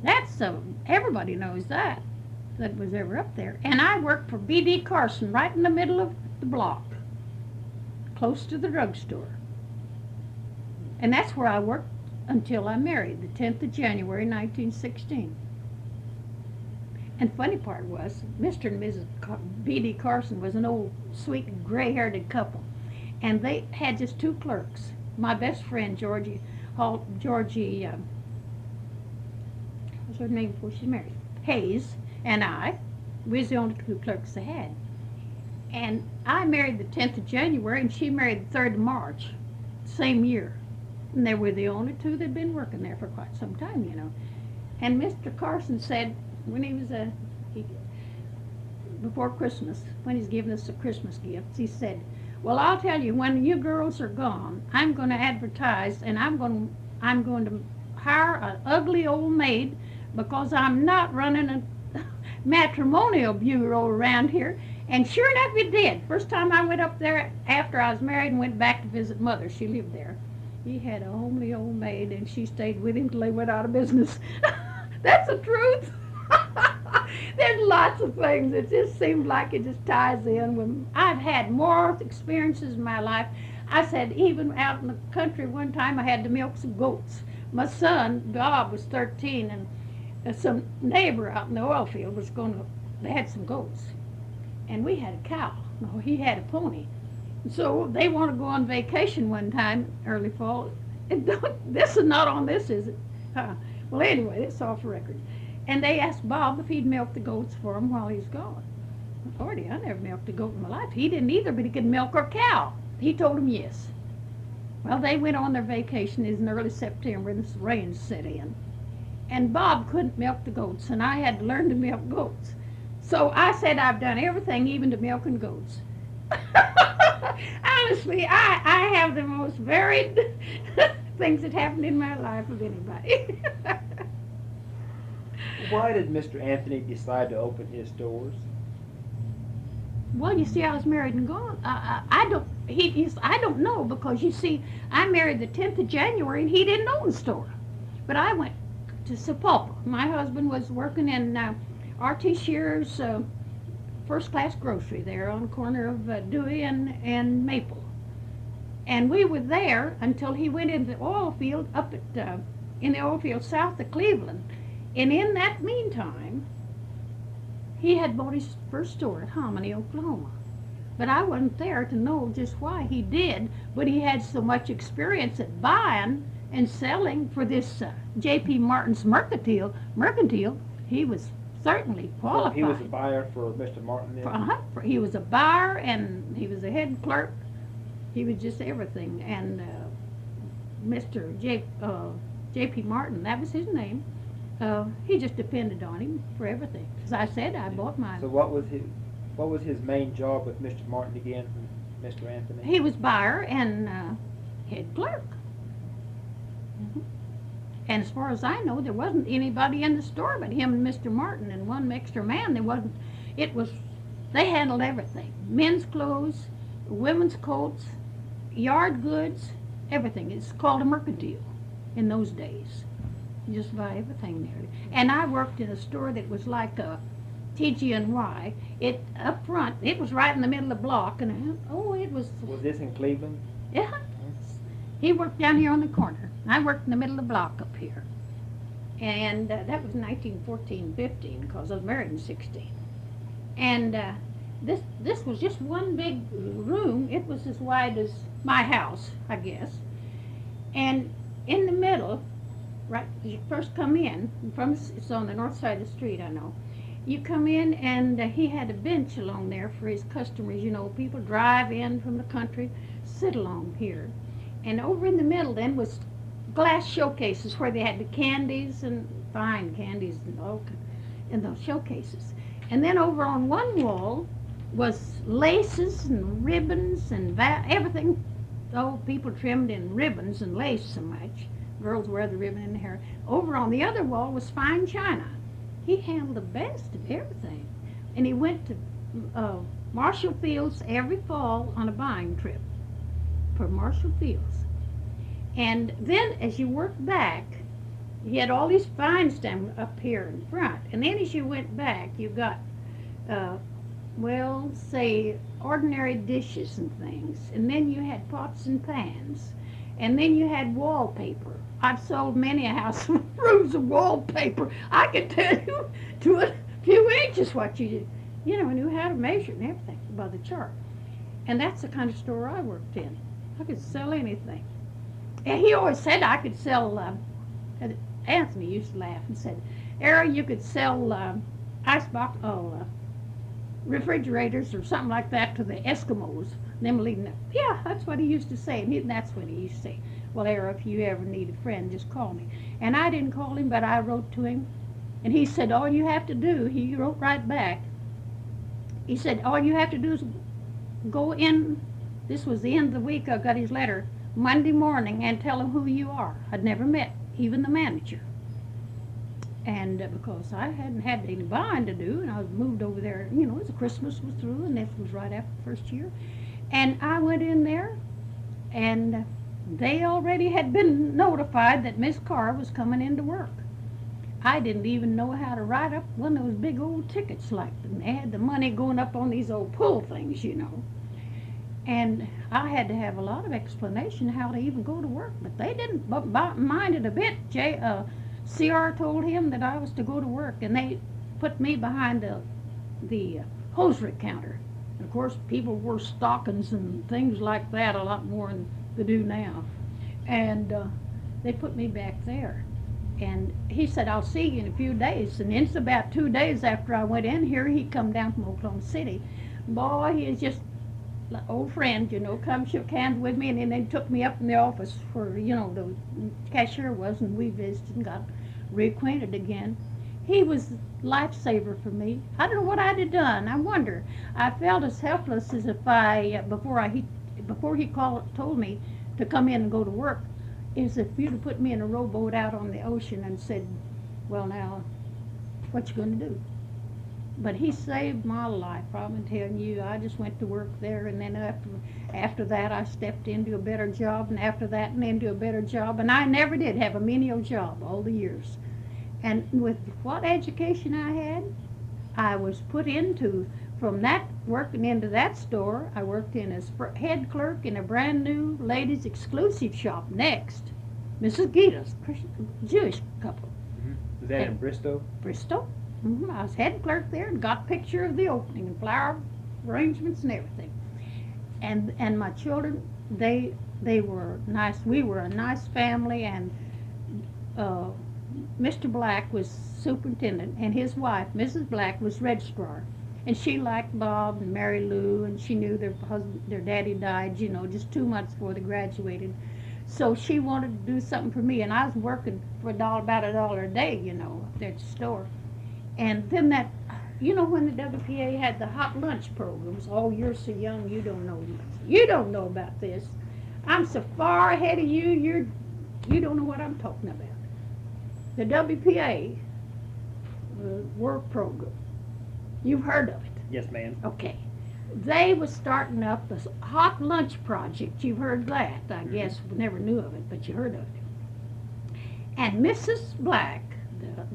That's everybody knows that was ever up there. And I worked for B.D. Carson right in the middle of the block, close to the drugstore. And that's where I worked until I married, the 10th of January, 1916. And the funny part was, Mr. and Mrs. B.D. Carson was an old, sweet, gray-haired couple. And they had just two clerks. My best friend, Georgie, what's her name before she married? Hayes, and we was the only two clerks they had. And I married the 10th of January, and she married the 3rd of March, same year. And they were the only two that had been working there for quite some time, And Mr. Carson said, when he was before Christmas, when he's giving us the Christmas gifts, he said, well, I'll tell you, when you girls are gone, I'm going to advertise, and I'm going to hire an ugly old maid, because I'm not running a matrimonial bureau around here. And sure enough, it did. First time I went up there after I was married and went back to visit Mother. She lived there. He had a homely old maid, and she stayed with him till they went out of business. That's the truth. There's lots of things. It just seems like it just ties in. I've had more experiences in my life. I said, even out in the country one time, I had to milk some goats. My son, Bob, was 13, and some neighbor out in the oil field they had some goats. And we had a cow. No, he had a pony. So they want to go on vacation one time, early fall. This is not on this, is it? Well, anyway, it's off the record. And they asked Bob if he'd milk the goats for him while he's gone. Lordy, I never milked a goat in my life. He didn't either, but he could milk a cow. He told him yes. Well, they went on their vacation. It was in early September, and this rain set in. And Bob couldn't milk the goats, and I had to learn to milk goats. So I said I've done everything, even to milking goats. Honestly, I have the most varied things that happened in my life of anybody. Why did Mr. Anthony decide to open his doors? Well, you see, I was married and gone. I don't know, because you see, I married the 10th of January, and he didn't own a store. But I went to Sapulpa. My husband was working in R.T. Shearer's first-class grocery there on the corner of Dewey and Maple. And we were there until he went into the oil field in the oil field south of Cleveland. And in that meantime, he had bought his first store at Hominy, Oklahoma. But I wasn't there to know just why he did, but he had so much experience at buying and selling for this J.P. Martin's mercantile. He was certainly qualified. He was a buyer for Mr. Martin then? He was a buyer, and he was a head clerk. He was just everything. And Mr. J.P. Martin, that was his name. He just depended on him for everything. As I said, I bought mine. So what was his main job with Mr. Martin again, Mr. Anthony? He was buyer and head clerk. Mm-hmm. And as far as I know, there wasn't anybody in the store but him and Mr. Martin and one extra man. They handled everything. Men's clothes, women's coats, yard goods, everything. It's called a mercantile in those days. You just buy everything there. And I worked in a store that was like a TG&Y. It up front, it was right in the middle of the block, and it was. Was this in Cleveland? Yeah. He worked down here on the corner. I worked in the middle of the block up here. And that was 1914, 15, because I was married in 16. And this was just one big room. It was as wide as my house, I guess. And in the middle, right, you first come in, it's on the north side of the street, I know. You come in, and he had a bench along there for his customers. You know, people drive in from the country, sit along here. And over in the middle then was glass showcases where they had the candies and fine candies and all in those showcases. And then over on one wall was laces and ribbons and everything. Oh, people trimmed in ribbons and lace so much. Girls wear the ribbon in the hair. Over on the other wall was fine china. He handled the best of everything. And he went to Marshall Fields every fall on a buying trip for Marshall Fields. And then as you worked back, he had all these fine stuff up here in front. And then as you went back, you got, say, ordinary dishes and things. And then you had pots and pans. And then you had wallpaper. I've sold many a house with rooms of wallpaper. I could tell you to a few inches what you knew how to measure and everything by the chart. And that's the kind of store I worked in. I could sell anything. And he always said I could sell, Anthony used to laugh and said, Arrah, you could sell refrigerators or something like that to the Eskimos. Them leading up. Yeah, that's what he used to say. And that's what he used to say. Well, Arrah, if you ever need a friend, just call me. And I didn't call him, but I wrote to him. And he said, all you have to do, he wrote right back. He said, all you have to do is go in. This was the end of the week. I got his letter Monday morning and tell him who you are. I'd never met even the manager. And because I hadn't had any buying to do, and I was moved over there, as Christmas was through, and this was right after the first year. And I went in there, and they already had been notified that Miss Carr was coming in to work. I didn't even know how to write up one of those big old tickets like them. They had the money going up on these old pull things, And I had to have a lot of explanation how to even go to work, but they didn't mind it a bit. CR told him that I was to go to work, and they put me behind the hosiery counter. And of course, people wore stockings and things like that a lot more than they do now. And they put me back there. And he said, I'll see you in a few days. And it's about 2 days after I went in here, he come down from Oklahoma City. Boy, he is just an old friend, come shook hands with me, and then they took me up in the office where, the cashier was, and we visited and got reacquainted again. He was a lifesaver for me. I don't know what I'd have done. I wonder. I felt as helpless as if before he told me to come in and go to work, is if you'd have put me in a rowboat out on the ocean and said, well, now, what you going to do? But he saved my life, I'm telling you. I just went to work there, and then after that I stepped into a better job, and after that and into a better job, and I never did have a menial job all the years. And with what education I had, I was put into, from that working into that store, I worked in as head clerk in a brand new ladies exclusive shop next. Mrs. Gita's Jewish couple. Mm-hmm. Was that in Bristol? Bristol. Mm-hmm. I was head clerk there and got a picture of the opening and flower arrangements and everything. And my children, they were nice. We were a nice family, and Mr. Black was superintendent, and his wife, Mrs. Black, was registrar. And she liked Bob and Mary Lou, and she knew their daddy died, just 2 months before they graduated. So she wanted to do something for me, and I was working for about $1 a day, up there at the store. And then when the WPA had the hot lunch programs, oh, you're so young, you don't know much. You don't know about this. I'm so far ahead of you, you don't know what I'm talking about. the WPA work program. You've heard of it. Yes, ma'am. Okay. They was starting up this hot lunch project. You've heard that. I guess we never knew of it, but you heard of it. And Mrs. Black,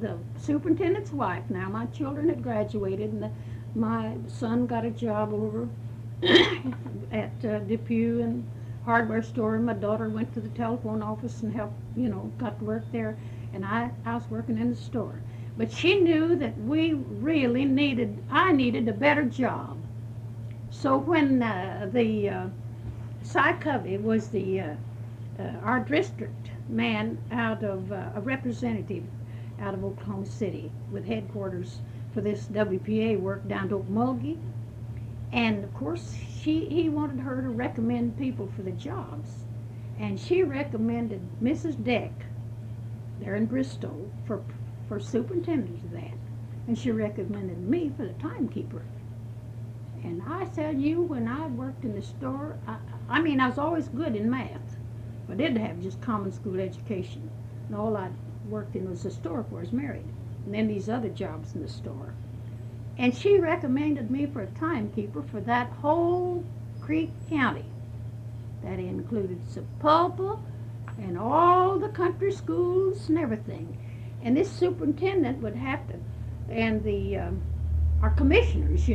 the superintendent's wife, now my children had graduated, and my son got a job over at Depew and hardware store, and my daughter went to the telephone office and helped, got to work there, and I was working in the store. But she knew that I needed a better job. So when Cy Covey was our district man out of, a representative out of Oklahoma City with headquarters for this WPA work down to Okmulgee. And of course, he wanted her to recommend people for the jobs. And she recommended Mrs. Deck there in Bristol for superintendent of that. And she recommended me for the timekeeper. And I tell you, when I worked in the store, I was always good in math. I didn't have just common school education. And all I worked in was the store before I was married. And then these other jobs in the store. And she recommended me for a timekeeper for that whole Creek County. That included Sapulpa and all the country schools and everything. And this superintendent would have to, and our commissioners,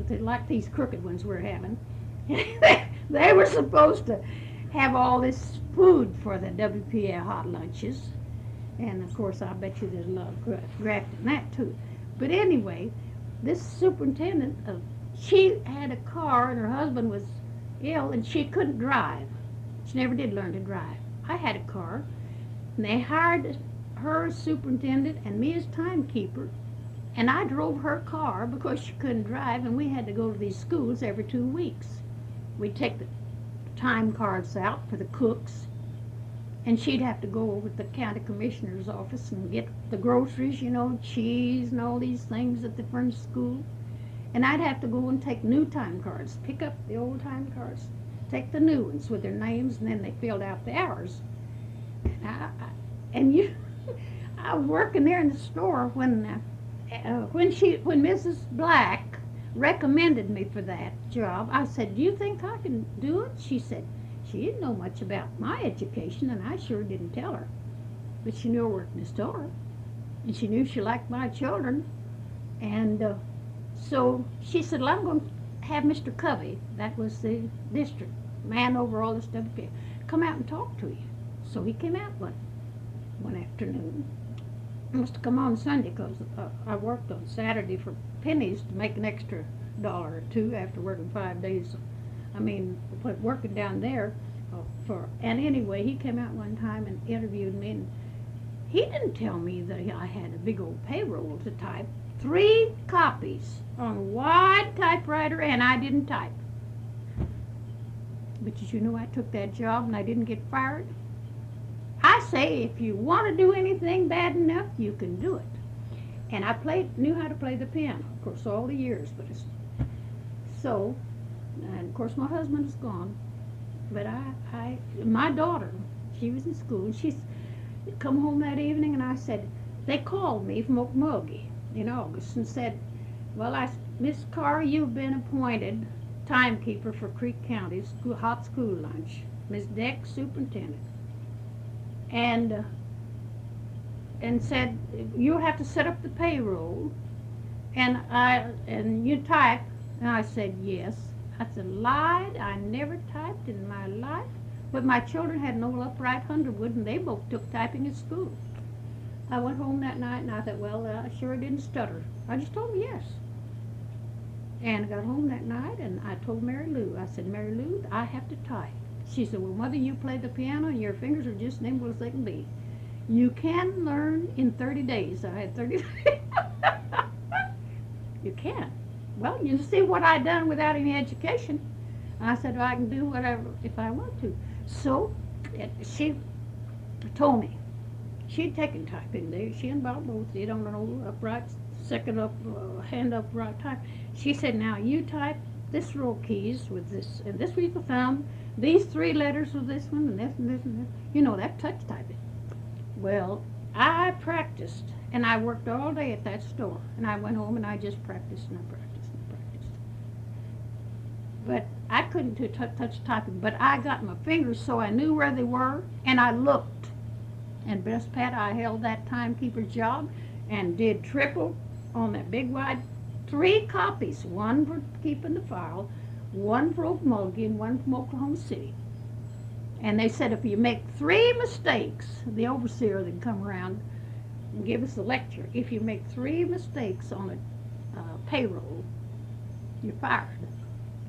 like these crooked ones we're having, they were supposed to have all this food for the WPA hot lunches. And of course, I bet you there's a lot of graft in that too. But anyway, this superintendent, she had a car and her husband was ill and she couldn't drive. She never did learn to drive. I had a car, and they hired her as superintendent and me as timekeeper, and I drove her car because she couldn't drive, and we had to go to these schools every 2 weeks. We'd take the time cards out for the cooks, and she'd have to go over to the county commissioner's office and get the groceries, cheese and all these things that they furnish school. And I'd have to go and take new time cards, pick up the old time cards, take the new ones with their names, and then they filled out the hours. I was working there in the store when Mrs. Black recommended me for that job. I said, "Do you think I can do it?" She said she didn't know much about my education, and I sure didn't tell her. But she knew I worked in the store, and she knew she liked my children. And so she said, "Well, I'm going to have Mr. Covey," that was the district man over all this stuff, "come out and talk to you." So he came out one afternoon. I must have come on Sunday because I worked on Saturday for pennies to make an extra $1 or $2 after working 5 days. Working down there and anyway, he came out one time and interviewed me, and he didn't tell me that I had a big old payroll to type. 3 copies on a wide typewriter, and I didn't type. But did you know I took that job and I didn't get fired? I say, if you want to do anything bad enough, you can do it. And I knew how to play the piano, of course, all the years. And of course, my husband is gone. But my daughter, she was in school, and she's come home that evening, and I said, they called me from Okmulgee in August and said, "Well, Miss Carr, you've been appointed timekeeper for Creek County's hot school lunch. Miss Deck, superintendent." And said, "You'll have to set up the payroll, and you type." And I said, "Yes." I said, "Lied, I never typed in my life." But my children had an old upright Underwood, and they both took typing at school. I went home that night, and I thought, well, I sure didn't stutter. I just told them yes. And I got home that night, and I told Mary Lou, I said, "Mary Lou, I have to type." She said, "Well, Mother, you play the piano, and your fingers are just nimble as they can be. You can learn in 30 days. I had 30 days. You can. Well, you see what I done without any education. I said, well, I can do whatever if I want to. So she told me she'd taken typing. She and Bob both did on an old upright, hand upright type. She said, "Now you type this row keys with this, and this with the thumb, these 3 letters with this one, and this and this and this." That touch typing. Well, I practiced, and I worked all day at that store, and I went home and I just practiced and I practiced and I practiced. But I couldn't touch typing, but I got my fingers so I knew where they were, and I looked. And best Pat, I held that timekeeper's job and did triple on that big wide, 3 copies, one for keeping the file, one for Okmulgee, and one from Oklahoma City. And they said if you make 3 mistakes, the overseer that come around and give us a lecture, if you make 3 mistakes on a payroll, you're fired.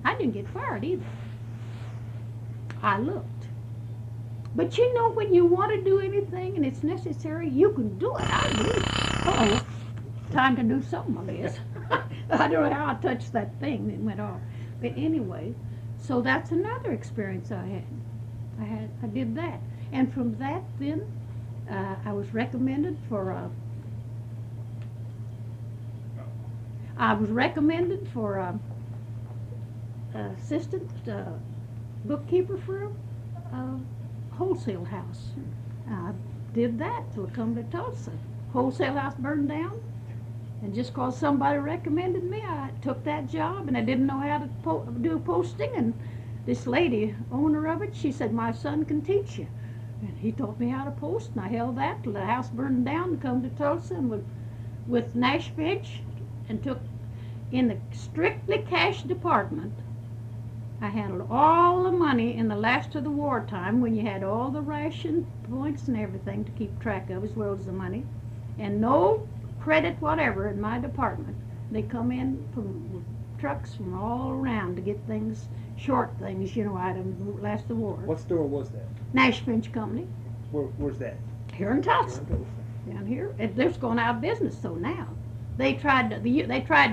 I didn't get fired either. I looked. But you know, when you want to do anything and it's necessary, you can do it. I do. Uh-oh, time to do something, I guess. I don't know how I touched that thing that went off. But anyway, so that's another experience I had. I did that. And from that then, I was recommended for assistant bookkeeper for a wholesale house. I did that till I come to Tulsa. Wholesale house burned down, and just cause somebody recommended me, I took that job, and I didn't know how to do posting, and this lady, owner of it, she said, my son can teach you. And he taught me how to post, and I held that till the house burned down and come to Tulsa, and with Nash Finch, and took in the strictly cash department. I handled all the money in the last of the wartime when you had all the ration points and everything to keep track of, as well as the money, and no credit whatever in my department. They come in from trucks from all around to get things, short things, you know, items, last of the war. What store was that? Nash Finch Company. Where's that? Here in Tulsa. Down here. They're going out of business, so now. They tried to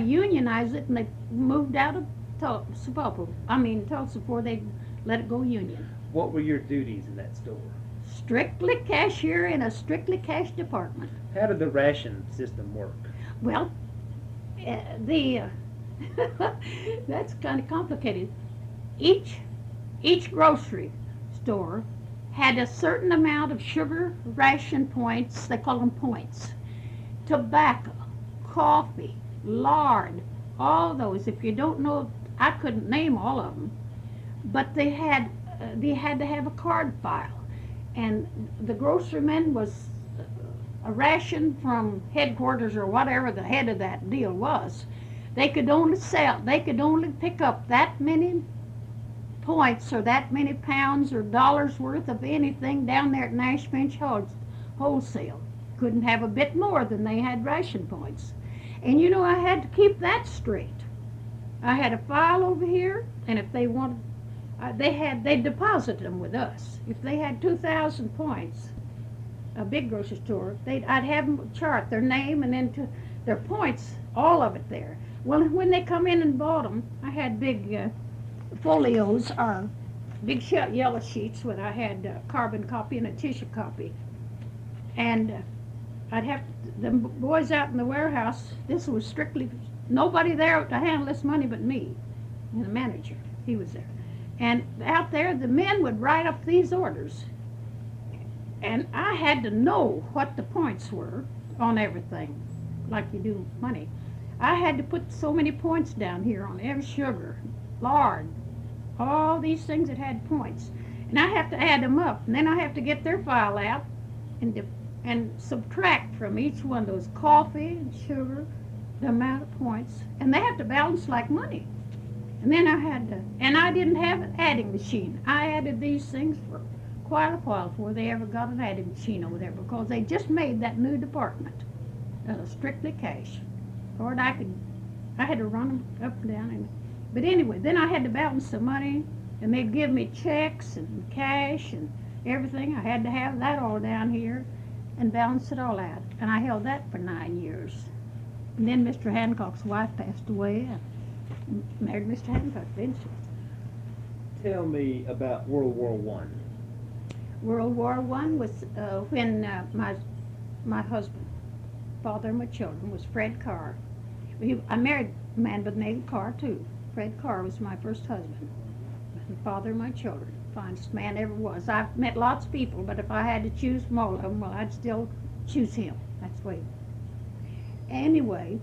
unionize it, and they moved out of Tulsa before they let it go union. What were your duties in that store? Strictly cashier in a strictly cash department. How did the ration system work? Well, that's kind of complicated. Each grocery store had a certain amount of sugar ration points. They call them points. Tobacco, coffee, lard, all those. If you don't know, I couldn't name all of them, but they had to have a card file, and the groceryman was a ration from headquarters or whatever the head of that deal was. They could only pick up that many points or that many pounds or dollars worth of anything down there at Nash Finch Wholesale. Couldn't have a bit more than they had ration points. And you know, I had to keep that straight. I had a file over here, and if they wanted, they deposited them with us. If they had 2,000 points, a big grocery store, I'd have them chart their name and then their points, all of it there. Well, when they come in and bought them, I had big folios, or big yellow sheets where I had a carbon copy and a tissue copy. And I'd have the boys out in the warehouse. This was strictly nobody there to handle this money but me and the manager. He was there. And out there, the men would write up these orders. And I had to know what the points were on everything, like you do money. I had to put so many points down here on every sugar, lard, all these things that had points. And I have to add them up. And then I have to get their file out and subtract from each one of those coffee and sugar, the amount of points. And they have to balance like money. And then I didn't have an adding machine. I added these things for quite a while before they ever got an adding machine over there, because they just made that new department strictly cash. Or I had to run them up and down. But anyway, then I had to balance the money, and they'd give me checks and cash and everything. I had to have that all down here and balance it all out. And I held that for 9 years. And then Mr. Hancock's wife passed away. I married Mr. Hancock eventually. Tell me about World War I. World War I was when my husband, father of my children, was Fred Carr. I married a man by the name of Carr, too. Fred Carr was my first husband, and father of my children. Finest man ever was. I've met lots of people, but if I had to choose from all of them, well, I'd still choose him. That's the way. Anyway,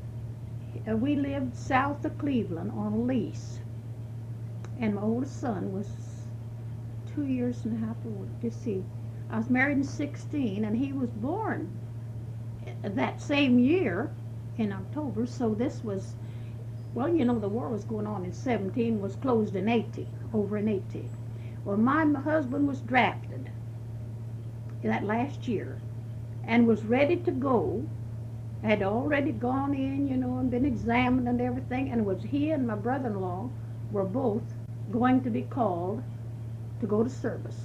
we lived south of Cleveland on a lease. And my oldest son was 2 years and a half old. Just see, I was married in 16, and he was born that same year in October. So this was, well, you know, the war was going on in 17, was closed in 18, over in 18. Well, my husband was drafted that last year and was ready to go. Had already gone in, you know, and been examined and everything, and it was he and my brother-in-law were both going to be called to go to service.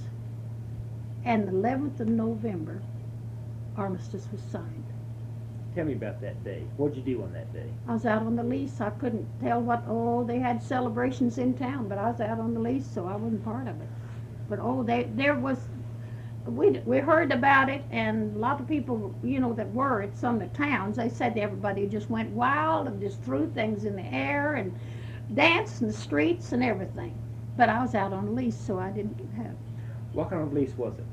And the 11th of November, armistice was signed. Tell me about that day. What'd you do on that day? I was out on the lease. I couldn't tell what, they had celebrations in town, but I was out on the lease, so I wasn't part of it. But there was, we heard about it, and a lot of people, you know, that were at some of the towns, they said everybody just went wild and just threw things in the air and danced in the streets and everything. But I was out on a lease, so I didn't have. What kind of lease was it?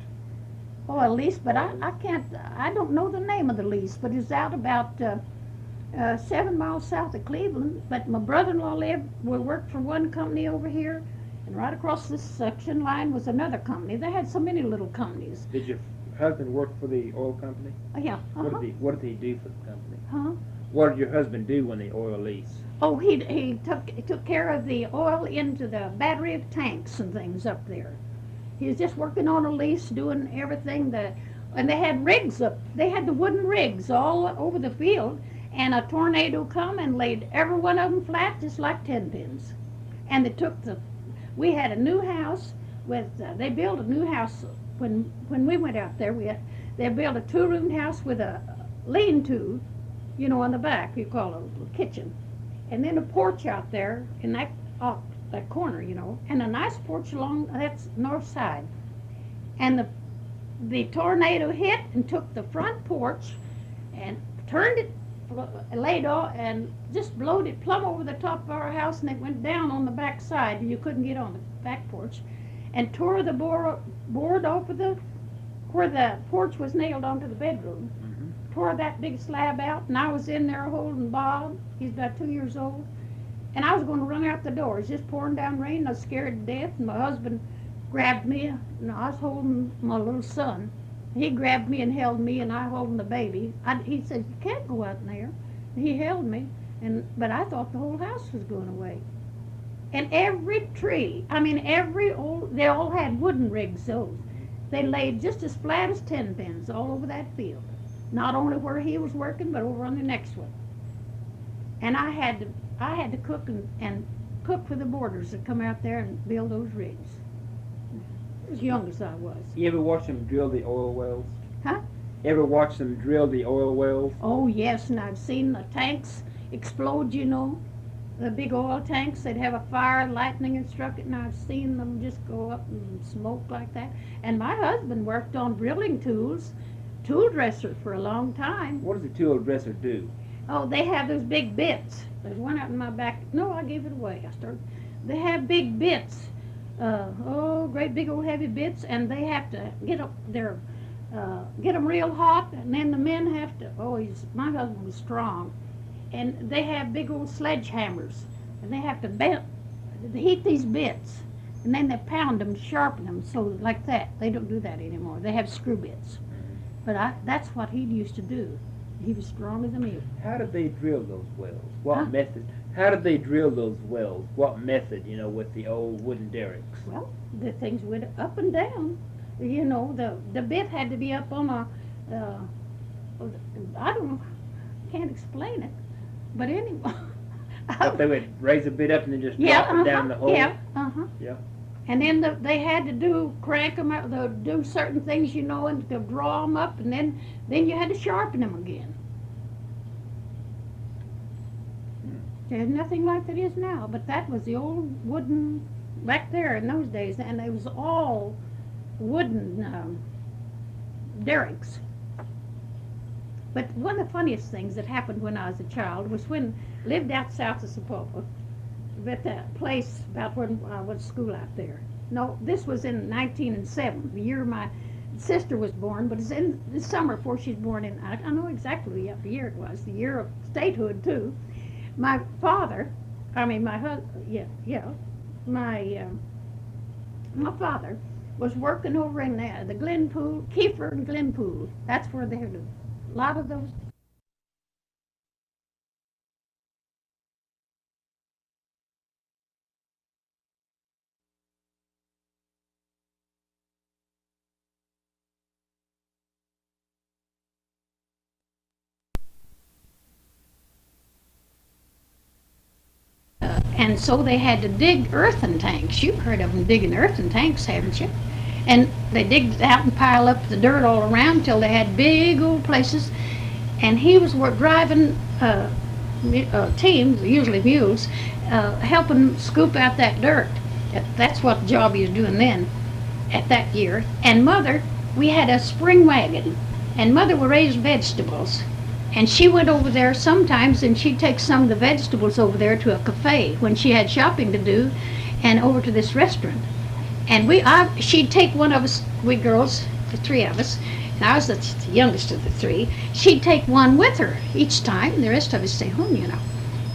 Oh, a lease, but I don't know the name of the lease, but it's out about 7 miles south of Cleveland. But my brother-in-law worked for one company over here, and right across this section line was another company. They had so many little companies. Did your husband work for the oil company? Yeah. What did he do for the company? Huh? What did your husband do on the oil lease? Oh, he took care of the oil into the battery of tanks and things up there. He was just working on a lease, doing everything. And they had rigs up. They had the wooden rigs all over the field, and a tornado come and laid every one of them flat, just like 10 pins. And we had a new house they built a new house when we went out there. They built a 2-room house with a lean-to, you know, on the back, you call it a kitchen, and then a porch out there in that corner, you know, and a nice porch along that's north side. And the tornado hit and took the front porch and turned it, laid off, and just blowed it plumb over the top of our house, and it went down on the back side, and you couldn't get on the back porch, and tore the board off of where the porch was nailed onto the bedroom. Mm-hmm. Tore that big slab out, and I was in there holding Bob. He's about 2 years old. And I was going to run out the door. It was just pouring down rain. I was scared to death. And my husband grabbed me. And I was holding my little son. He grabbed me and held me, and I holding the baby. He said, "You can't go out in there." And he held me. But I thought the whole house was going away. And every tree, they all had wooden rigs, those. They laid just as flat as 10 pins all over that field. Not only where he was working, but over on the next one. And I had to cook and cook for the boarders that come out there and build those rigs. As young as I was. You ever watch them drill the oil wells? Huh? Ever watch them drill the oil wells? Oh, yes, and I've seen the tanks explode, you know. The big oil tanks, they'd have a fire, lightning had struck it, and I've seen them just go up and smoke like that. And my husband worked on drilling tools, tool dresser for a long time. What does a tool dresser do? Oh, they have those big bits. There's one out in my back. No, I gave it away. They have big bits. Great big old heavy bits, and they have to get them real hot, and then the men have to. My husband was strong, and they have big old sledgehammers, and they have to heat these bits, and then they pound them, sharpen them, so like that. They don't do that anymore. They have screw bits. But that's what he used to do. He was strong as a mule. How did they drill those wells? What Huh? method? How did they drill those wells? What method, you know, with the old wooden derricks? Well, the things went up and down. You know, the bit had to be up on I don't know, can't explain it. But anyway. But they would raise a bit up and then just drop it down the hole? Yeah, Yeah. And then they had to crank them out, do certain things, you know, and to draw them up, and then you had to sharpen them again. There's nothing like that is now, but that was the old wooden, back there in those days, and it was all wooden derricks. But one of the funniest things that happened when I was a child was when I lived out south of Sapulpa, at that place about when I went to school out there. No, this was in 1907, the year my sister was born, but it's in the summer before she's born. In I know exactly what year it was, the year of statehood too. My father, my husband, my father was working over in the Glenpool, Kiefer and Glenpool. That's where they had a lot of those. And so they had to dig earthen tanks. You've heard of them digging earthen tanks, haven't you? And they digged it out and pile up the dirt all around till they had big old places. And he was driving teams, usually mules, helping scoop out that dirt. That's what the job he was doing then, at that year. And Mother, we had a spring wagon, and Mother would raise vegetables. And she went over there sometimes, and she'd take some of the vegetables over there to a cafe when she had shopping to do, and over to this restaurant. And she'd take one of us, we girls, the three of us, and I was the youngest of the three. She'd take one with her each time, and the rest of us stay home, you know.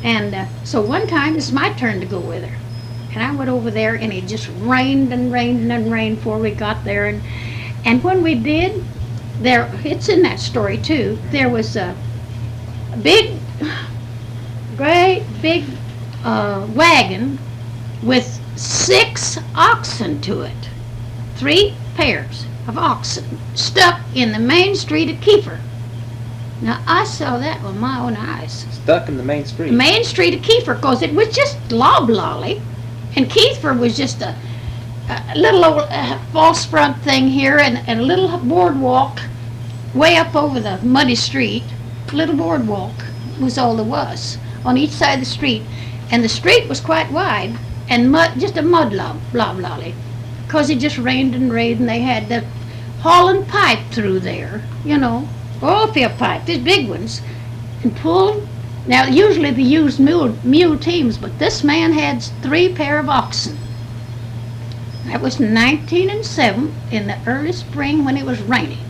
And so one time it's my turn to go with her, and I went over there, and it just rained and rained and rained before we got there. And when we did, it's in that story too. There was a great big wagon with 6 oxen to it, 3 pairs of oxen stuck in the main street of Kiefer. Now I saw that with my own eyes. Stuck in the main street. The main street of Kiefer, because it was just loblolly, and Kiefer was just a little old false front thing here, and a little boardwalk way up over the muddy street. Little boardwalk was all there was on each side of the street, and the street was quite wide, and just a mud loblolly, because it just rained and rained, and they had the hauling pipe through there, you know, oil field pipe, these big ones, and pulled. Now usually they used mule teams, but this man had 3 pair of oxen. That was 1907 in the early spring when it was raining,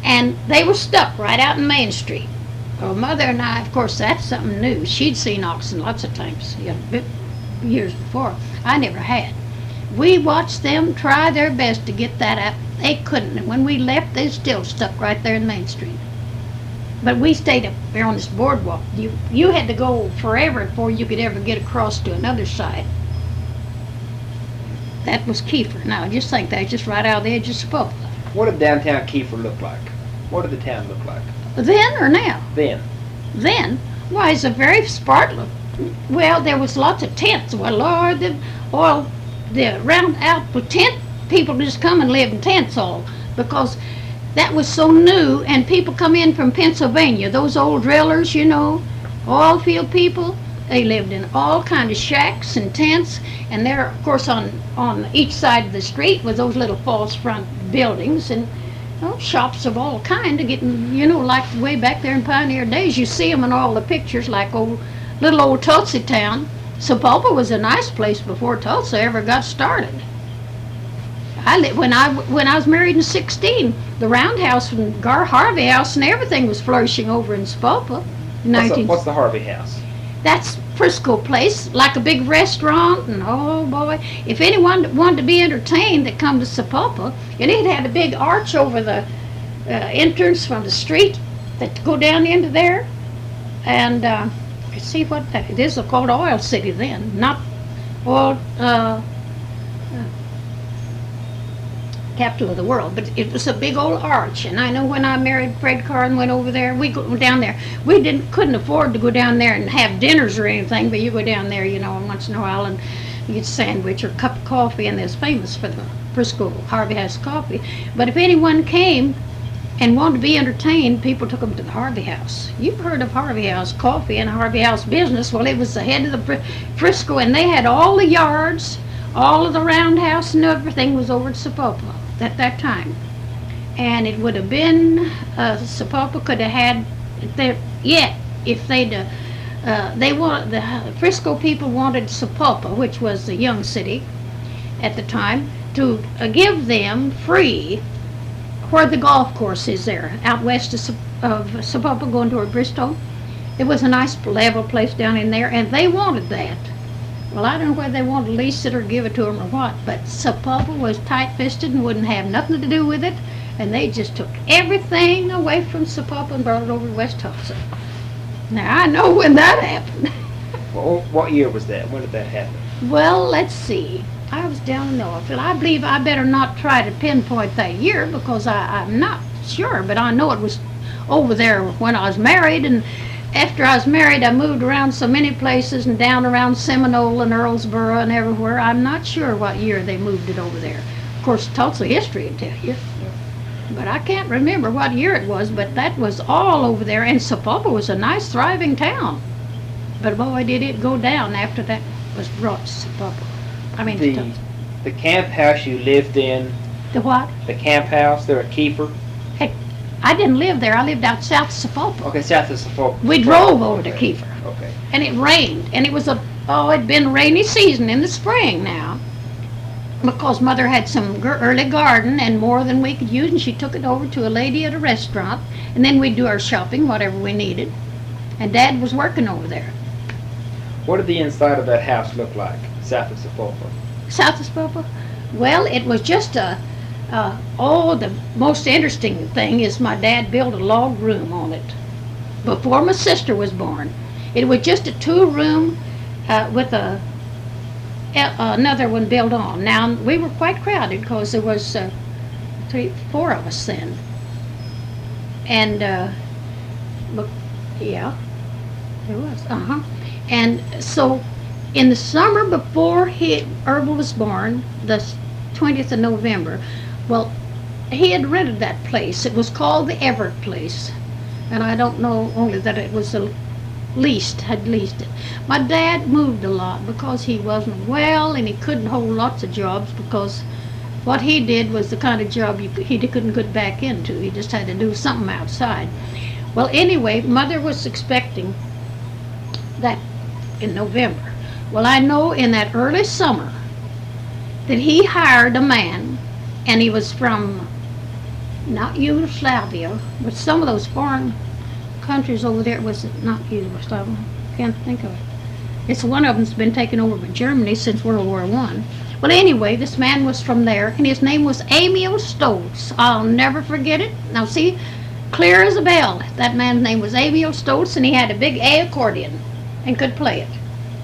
and they were stuck right out in Main Street. Well, Mother and I, of course, that's something new. She'd seen oxen lots of times, years before. I never had. We watched them try their best to get that out. They couldn't, and when we left, they still stuck right there in Main Street. But we stayed up there on this boardwalk. You had to go forever before you could ever get across to another side. That was Kiefer. Now, just think that's just right out the edge of Sapulpa. What did downtown Kiefer look like? What did the town look like? Then or now? Then. Then? Why, it's a very sparkling. Well, there was lots of tents. Well, Lord, the round out with tent, people just come and live in tents all, because that was so new, and people come in from Pennsylvania, those old drillers, you know, oil field people. They lived in all kind of shacks and tents, and there, of course, on each side of the street was those little false front buildings, and shops of all kind of getting, you know, like way back there in pioneer days. You see them in all the pictures, like little old Tulsa town. Sapulpa was a nice place before Tulsa ever got started. When I was married in '16, the Roundhouse and Gar Harvey House and everything was flourishing over in Sapulpa. What's the Harvey House? That's Frisco place, like a big restaurant, and oh boy, if anyone wanted to be entertained that come to Sapulpa, and it had a big arch over the entrance from the street that go down into there, and let's see what it is called Oil City then, not oil capital of the world, but it was a big old arch. And I know when I married Fred Carr and went over there, we go down there. We couldn't afford to go down there and have dinners or anything, but you go down there, you know, once in a while, and you get a sandwich or a cup of coffee, and it's famous for the Frisco Harvey House coffee. But if anyone came and wanted to be entertained, people took them to the Harvey House. You've heard of Harvey House coffee and Harvey House business. Well, it was the head of the Frisco, and they had all the yards, all of the roundhouse and everything was over at Sapulpa at that time. And it would have been, Sapulpa could have had, if they'd, the Frisco people wanted Sapulpa, which was the young city at the time, to give them free where the golf course is there, out west of Sapulpa going toward Bristol. It was a nice level place down in there, and they wanted that. Well, I don't know whether they wanted to lease it or give it to them or what, but Sapulpa was tight-fisted and wouldn't have nothing to do with it, and they just took everything away from Sapulpa and brought it over to West Tulsa. Now, I know when that happened. Well, what year was that? When did that happen? Well, let's see. I was down in Northfield. I believe I better not try to pinpoint that year because I'm not sure, but I know it was over there when I was married, and after I was married, I moved around so many places and down around Seminole and Earlsboro and everywhere. I'm not sure what year they moved it over there. Of course, Tulsa history will tell you. But I can't remember what year it was, but that was all over there. And Sapulpa was a nice, thriving town. But boy, did it go down after that was brought to Sapulpa. I mean, to Tulsa. The camp house you lived in, The what? the camp house there at Kiefer? Heck, I didn't live there. I lived out south of Sapulpa. Okay, south of Sapulpa. We drove over to Okay. Kiefer. Okay. And it rained. And it was it'd been rainy season in the spring now. Because Mother had some early garden and more than we could use, and she took it over to a lady at a restaurant, and then we'd do our shopping, whatever we needed. And Dad was working over there. What did the inside of that house look like, south of Sapulpa? South of Sapulpa? Well, it was just the most interesting thing is my dad built a log room on it before my sister was born. It was just a 2-room with another one built on. Now, we were quite crowded because there was 4 of us then. And, yeah, there was, And so, in the summer before Herbal was born, the 20th of November, well, he had rented that place. It was called the Everett Place. And I don't know only that it was had leased it. My dad moved a lot because he wasn't well and he couldn't hold lots of jobs because what he did was the kind of job he couldn't get back into. He just had to do something outside. Well, anyway, Mother was expecting that in November. Well, I know in that early summer that he hired a man, and he was from not Yugoslavia, but some of those foreign countries over there. Was it not Yugoslavia? Can't think of it. It's one of them's been taken over by Germany since World War I. Well, anyway, this man was from there, and his name was Emil Stoltz. I'll never forget it. Now, see, clear as a bell, that man's name was Emil Stoltz, and he had a big A accordion and could play it.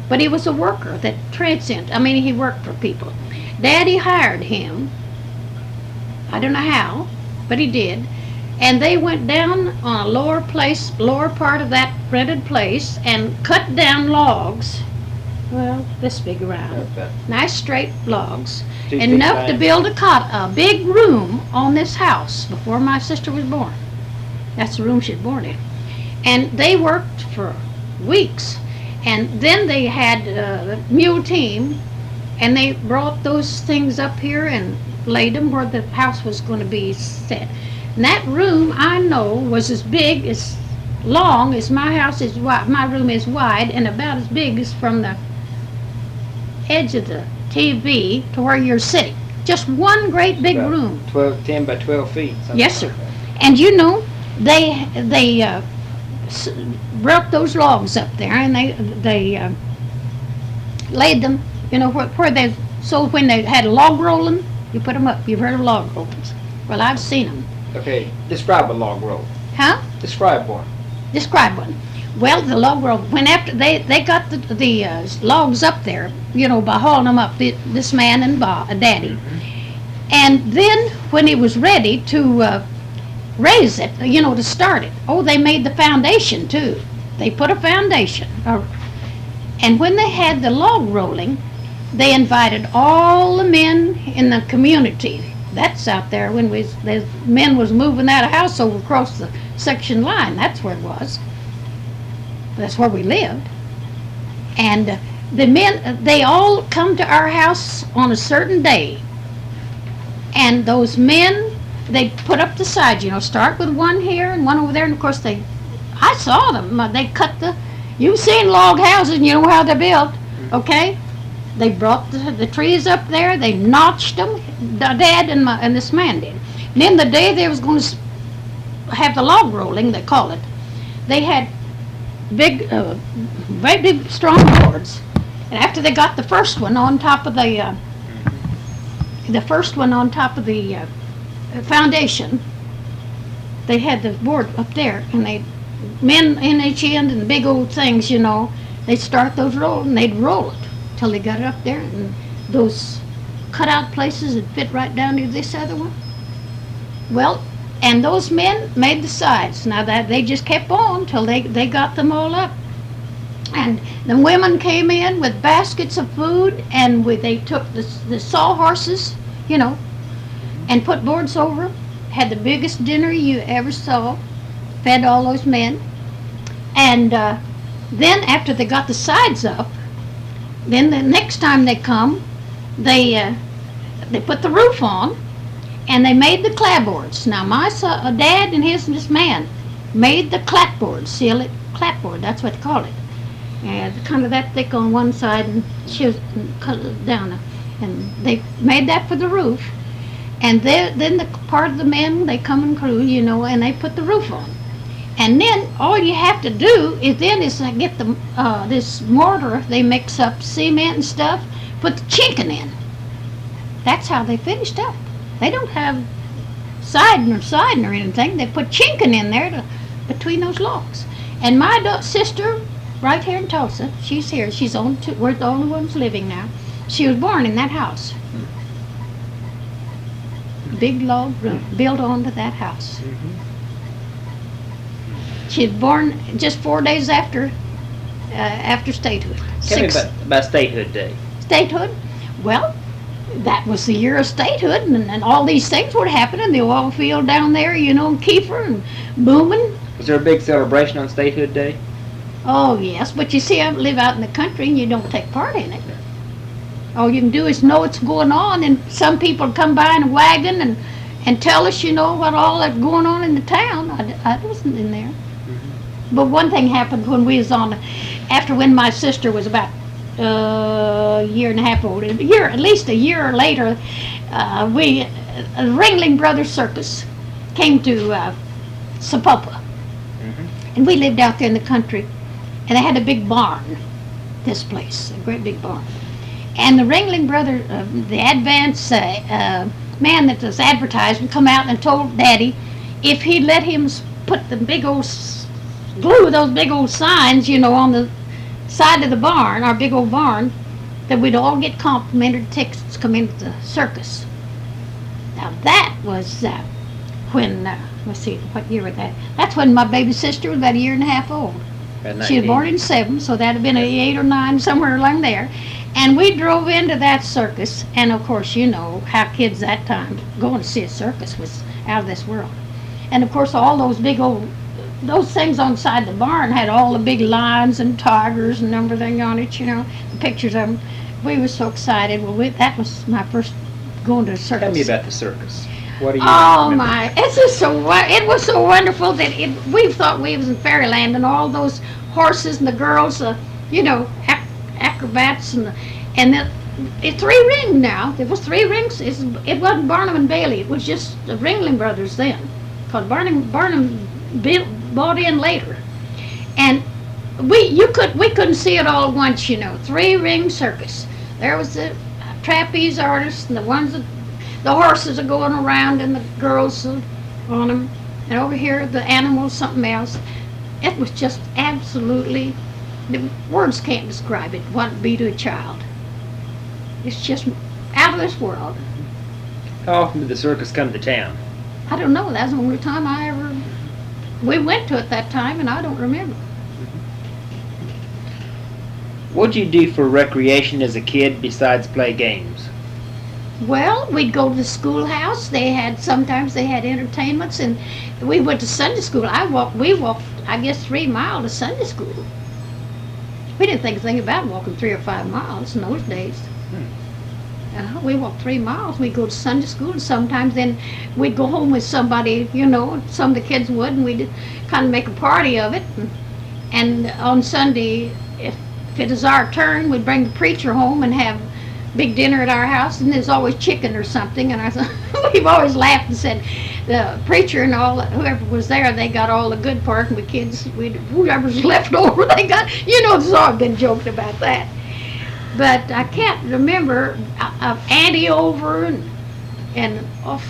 But he was a worker that he worked for people. Daddy hired him. I don't know how, but he did. And they went down on a lower part of that rented place and cut down logs. Well, this big around. Okay. Nice straight logs. 2 feet Enough to high. build a big room on this house before my sister was born. That's the room she was born in. And they worked for weeks. And then they had a mule team, and they brought those things up here and laid them where the house was going to be set. And that room, I know, was as big, as long as my house is wide. My room is wide, and about as big as from the edge of the TV to where you're sitting. Just one great big About room. 10 by 12 feet. something Yes, sir. like that. And you know, they broke those logs up there, and they laid them, where they, so when they had a log rolling, you put them up. You've heard of log rollings. Well, I've seen them. Okay, describe a log roll. Huh? Describe one. Describe one. Well, the log roll, when after they got the logs up there, by hauling them up, this man and Daddy. And then when it was ready to raise it, to start it, they made the foundation too. They put a foundation. And when they had the log rolling, they invited all the men in the community. That's out there when the men was moving that house over across the section line. That's where it was. That's where we lived. And the men, they all come to our house on a certain day. And those men, they put up the sides, start with one here and one over there. And of course I saw them. They cut you've seen log houses and you know how they're built, okay? They brought the trees up there, they notched them, Dad and this man did. Then the day they was going to have the log rolling, they call it, they had big, very big, strong boards. And after they got the first one on top of the foundation, they had the board up there, and men in each end and the big old things, you know, they'd start those rolling, and they'd roll it till they got it up there, and those cutout places would fit right down to this other one. Well, and those men made the sides. Now that they just kept on till they got them all up. And the women came in with baskets of food, and they took the sawhorses, you know, and put boards over them. Had the biggest dinner you ever saw. Fed all those men. And then after they got the sides up, then the next time they come, they put the roof on, and they made the clapboards. Now my dad and his man made the clapboard, seal it, clapboard, that's what they call it. And kind of that thick on one side and cut it down. And they made that for the roof. And then the part of the men, they come and crew, you know, and they put the roof on. And then all you have to do is get the this mortar, they mix up cement and stuff, put the chinking in. That's how they finished up. They don't have siding or anything. They put chinking in there between those logs. And my sister, right here in Tulsa, she's here. We're the only ones living now. She was born in that house. Big log built onto that house. She was born just 4 days after statehood. Tell me about Statehood Day. Statehood? Well, that was the year of statehood, and all these things were happening. The oil field down there, you know, Kiefer and booming. Was there a big celebration on Statehood Day? Oh, yes, but you see, I live out in the country, and you don't take part in it. All you can do is know what's going on, and some people come by in a wagon and tell us, you know, what all that's going on in the town. I wasn't in there. But one thing happened when we was when my sister was about a year and a half old, at least a year later, the Ringling Brothers Circus came to Sapulpa. And we lived out there in the country, and they had a big barn, this place, a great big barn. And the Ringling Brothers, the advance man that was advertising, come out and told Daddy if he'd let him put the glue those big old signs, you know, on the side of the barn, our big old barn, that we'd all get complimentary tickets to come into the circus. Now that was when, let's see, what year was that? That's when my baby sister was about a year and a half old. She was born in 7, so that'd have been 8 or 9, somewhere along there. And we drove into that circus, and of course, you know how kids that time going to see a circus was out of this world. And of course, all those big old, those things on the side of the barn had all the big lions and tigers and everything on it, you know, the pictures of them. We were so excited. Well, that was my first going to a circus. Tell me about the circus. What do you remember? My, it's just it was so wonderful that we thought we was in fairyland, and all those horses and the girls, you know, acrobats and it's 3 rings now. There was 3 rings. It wasn't Barnum and Bailey. It was just the Ringling Brothers then, because Barnum bought in later, and we couldn't see it all at once, you know. 3-ring circus. There was the trapeze artists and the ones that the horses are going around and the girls on them, and over here the animals, something else. It was just absolutely, the words can't describe it, what it be to a child. It's just out of this world. How often did the circus come to town? I don't know. That's the only time we went to it that time, and I don't remember. What'd you do for recreation as a kid besides play games? Well, we'd go to the schoolhouse. Sometimes they had entertainments, and we went to Sunday school. We walked, I guess, 3 miles to Sunday school. We didn't think anything about walking 3 or 5 miles in those days. We walked 3 miles. We'd go to Sunday school, and sometimes then we'd go home with somebody, you know, some of the kids would, and we'd kind of make a party of it. And on Sunday, if it was our turn, we'd bring the preacher home and have big dinner at our house, and there's always chicken or something. And I said, we've always laughed and said, the preacher and all, whoever was there, they got all the good part, and the kids, whoever's left over, they got, there's always been joking about that. But I can't remember of Auntie over and a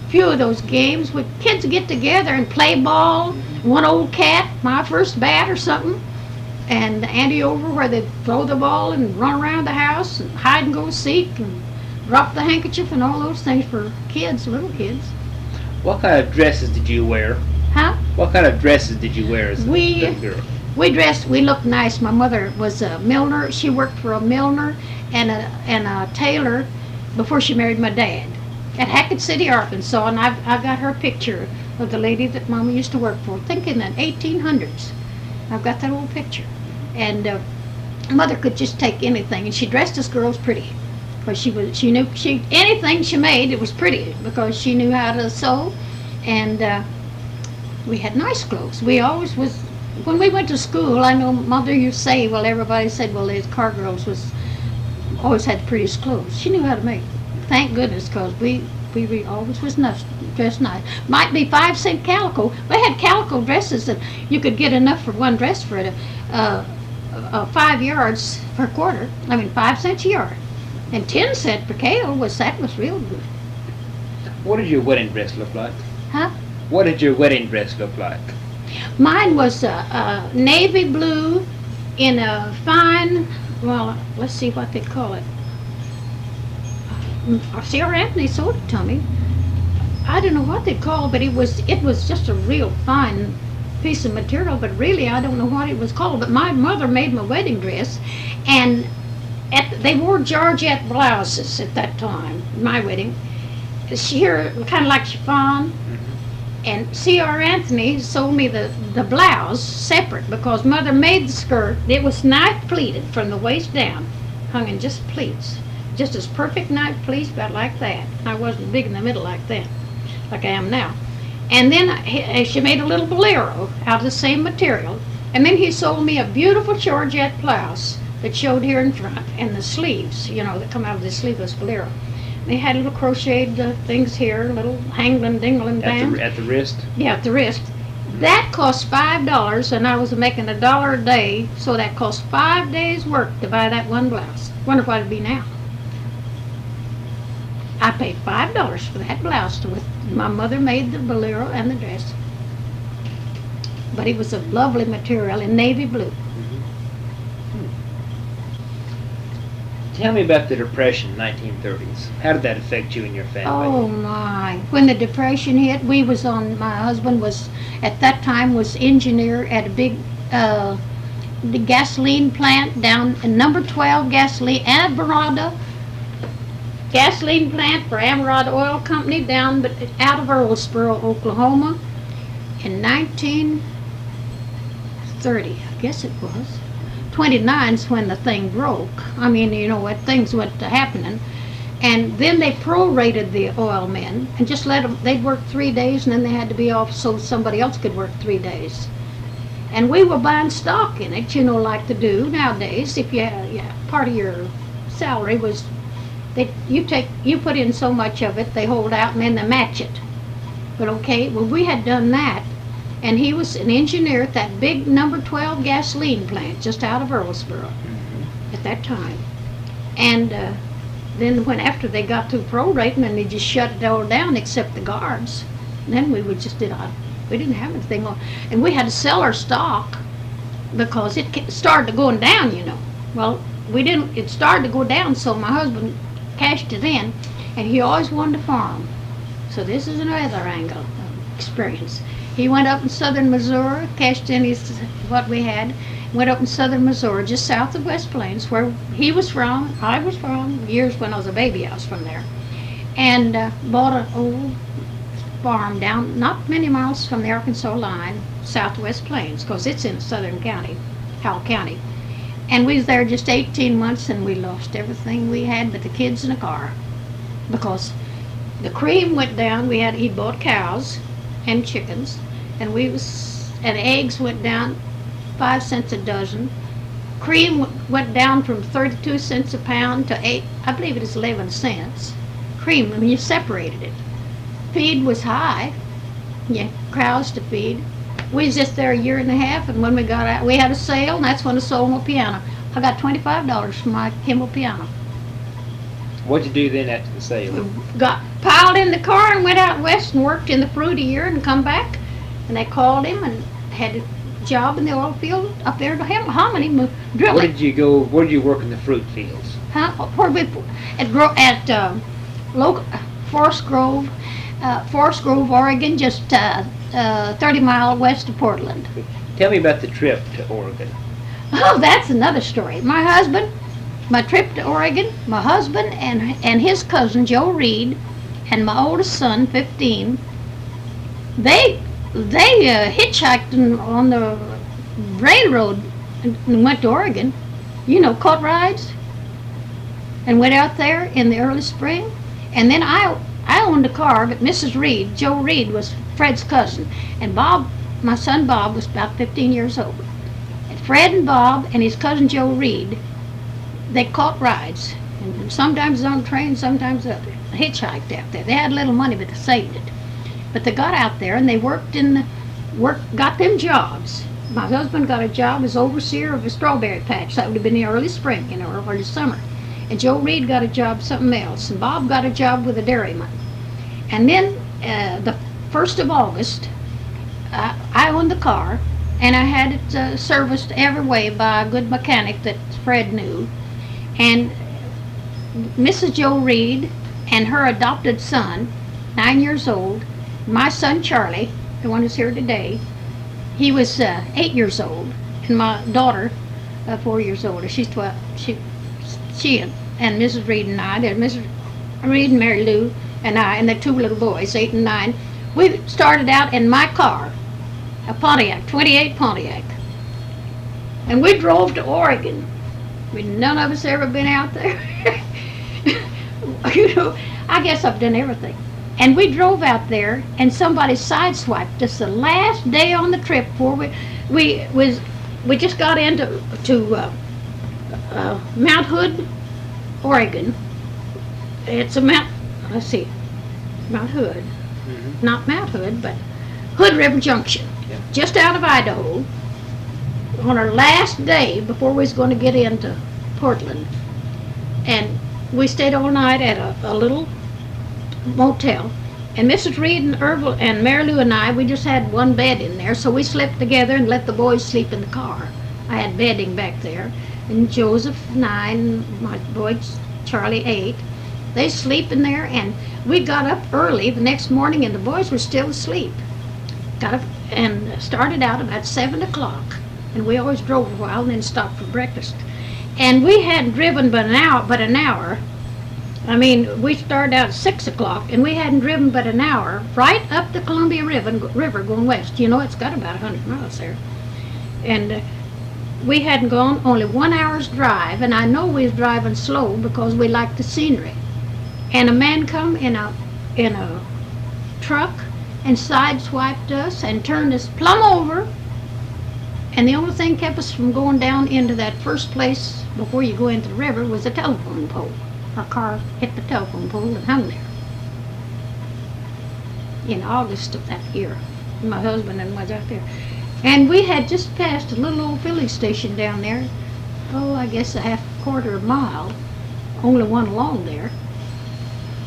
few of those games with kids get together and play ball, one old cat, my first bat or something, and Auntie over where they throw the ball and run around the house and hide and go seek and drop the handkerchief and all those things for kids, little kids. What kind of dresses did you wear? Huh? What kind of dresses did you wear as a little girl? We looked nice. My mother was a milliner. She worked for a milliner and a tailor before she married my dad at Hackett City, Arkansas. And I got her picture of the lady that Mama used to work for, I think in the 1800s. I've got that old picture. And Mother could just take anything, and she dressed us girls pretty. Because she knew anything she made, it was pretty because she knew how to sew, and we had nice clothes. We always was. When we went to school, I know Mother used to say, well, everybody said, well, these car girls always had the prettiest clothes. She knew how to make. Thank goodness, because we always was dressed nice. Might be 5-cent calico. We had calico dresses that you could get enough for one dress for 5 yards per quarter. 5 cents a yard. And 10 cents per kilo was real good. What did your wedding dress look like? Huh? What did your wedding dress look like? Mine was navy blue in a fine, well, let's see what they call it. Sarah Anthony sold it to me. I don't know what they call it, but it was just a real fine piece of material, but really I don't know what it was called. But my mother made my wedding dress, and they wore Georgette blouses at that time, my wedding. Here, kind of like chiffon. And C.R. Anthony sold me the blouse separate because Mother made the skirt. It was knife pleated from the waist down, hung in just pleats. Just as perfect knife pleats, about like that. I wasn't big in the middle like that, like I am now. And then she made a little bolero out of the same material. And then he sold me a beautiful Georgette blouse that showed here in front, and the sleeves, that come out of the sleeveless bolero. They had little crocheted things here, little hangling dingling bands. At the wrist? Yeah, at the wrist. That cost $5, and I was making $1 a day, so that cost 5 days' work to buy that one blouse. Wonder what it'd be now. I paid $5 for that blouse. My mother made the bolero and the dress. But it was a lovely material in navy blue. Tell me about the Depression, 1930s. How did that affect you and your family? Oh my! When the Depression hit, my husband was, at that time, was engineer at a big the gasoline plant down in number 12 gasoline, Amarada gasoline plant for Amarada Oil Company down out of Earlsboro, Oklahoma in 1930, I guess it was. 29's when the thing broke. What things went to happening. And then they prorated the oil men and just let them, they'd work 3 days and then they had to be off so somebody else could work 3 days. And we were buying stock in it, like to do nowadays. If part of your salary was, you put in so much of it, they hold out and then they match it. But we had done that. And he was an engineer at that big number 12 gasoline plant just out of Earlsboro at that time. And then after they got through prorating and they just shut it all down except the guards, and then we didn't have anything on. And we had to sell our stock because it started going down, Well, it started to go down, so my husband cashed it in, and he always wanted to farm. So this is another angle of experience. He went up in southern Missouri, cashed in what we had, went up in southern Missouri, just south of West Plains, where he was from, I was from, years when I was a baby I was from there, and bought an old farm down not many miles from the Arkansas line, southwest Plains, because it's in southern county, Howell County. And we was there just 18 months, and we lost everything we had but the kids and the car, because the cream went down. He bought cows and chickens, and eggs went down 5 cents a dozen. cream went down from 32 cents a pound to 8, I believe it is 11 cents. Cream, when you separated it. Feed was high. Yeah, cows to feed. We was just there a year and a half, and when we got out, we had a sale, and that's when I sold my piano. I got $25 for my Kimball piano. What'd you do then after the sale? Got piled in the car and went out west and worked in the fruit a year and come back. And they called him and had a job in the oil field up there to Hominy drilling. Where did you go? Where did you work in the fruit fields? Where we at Forest Grove, Oregon, just 30 miles west of Portland. Tell me about the trip to Oregon. Oh, that's another story. My trip to Oregon, my husband and his cousin Joe Reed, and my oldest son, 15, they hitchhiked on the railroad and went to Oregon. You know, caught rides and went out there in the early spring. And then I owned a car, but Mrs. Reed, Joe Reed, was Fred's cousin, and Bob, my son Bob, was about 15 years old. And Fred and Bob and his cousin Joe Reed, they caught rides, and sometimes on trains, sometimes hitchhiked out there. They had little money, but they saved it. But they got out there and they got them jobs. My husband got a job as overseer of a strawberry patch. That would have been the early spring, or early summer. And Joe Reed got a job something else, and Bob got a job with a dairyman. And then the 1st of August, I owned the car, and I had it serviced every way by a good mechanic that Fred knew. And Mrs. Joe Reed and her adopted son, 9 years old, my son Charlie, the one who's here today, he was 8 years old, and my daughter, 4 years older. She's 12. She and Mrs. Reed and I, Mrs. Reed and Mary Lou and I, and the 2 little boys, 8 and 9, we started out in my car, a Pontiac, 28 Pontiac, and we drove to Oregon. None of us ever been out there. You know, I guess I've done everything. And we drove out there, and somebody sideswiped us the last day on the trip before we just got into Mount Hood, Oregon. It's a Mount Hood, not Mount Hood, but Hood River Junction, just out of Idaho. On our last day before we was going to get into Portland, and we stayed all night at a little motel, and Mrs. Reed and Irville and Mary Lou and I, we just had one bed in there, so we slept together and let the boys sleep in the car. I had bedding back there, and Joseph 9, my boy Charlie 8, they sleep in there, and we got up early the next morning and the boys were still asleep. Got up and started out about 7 o'clock. And we always drove a while and then stopped for breakfast. And we hadn't driven but an hour. I mean, we started out at 6 o'clock, and we hadn't driven but an hour right up the Columbia River going west. You know, it's got about 100 miles there. And we hadn't gone only 1 hour's drive, and I know we was driving slow because we liked the scenery. And a man come in a truck and sideswiped us and turned us plumb over. And the only thing kept us from going down into that first place before you go into the river was the telephone pole. Our car hit the telephone pole and hung there in August of that year. My husband and was out there. And we had just passed a little old filling station down there, I guess a quarter of a mile, only one along there,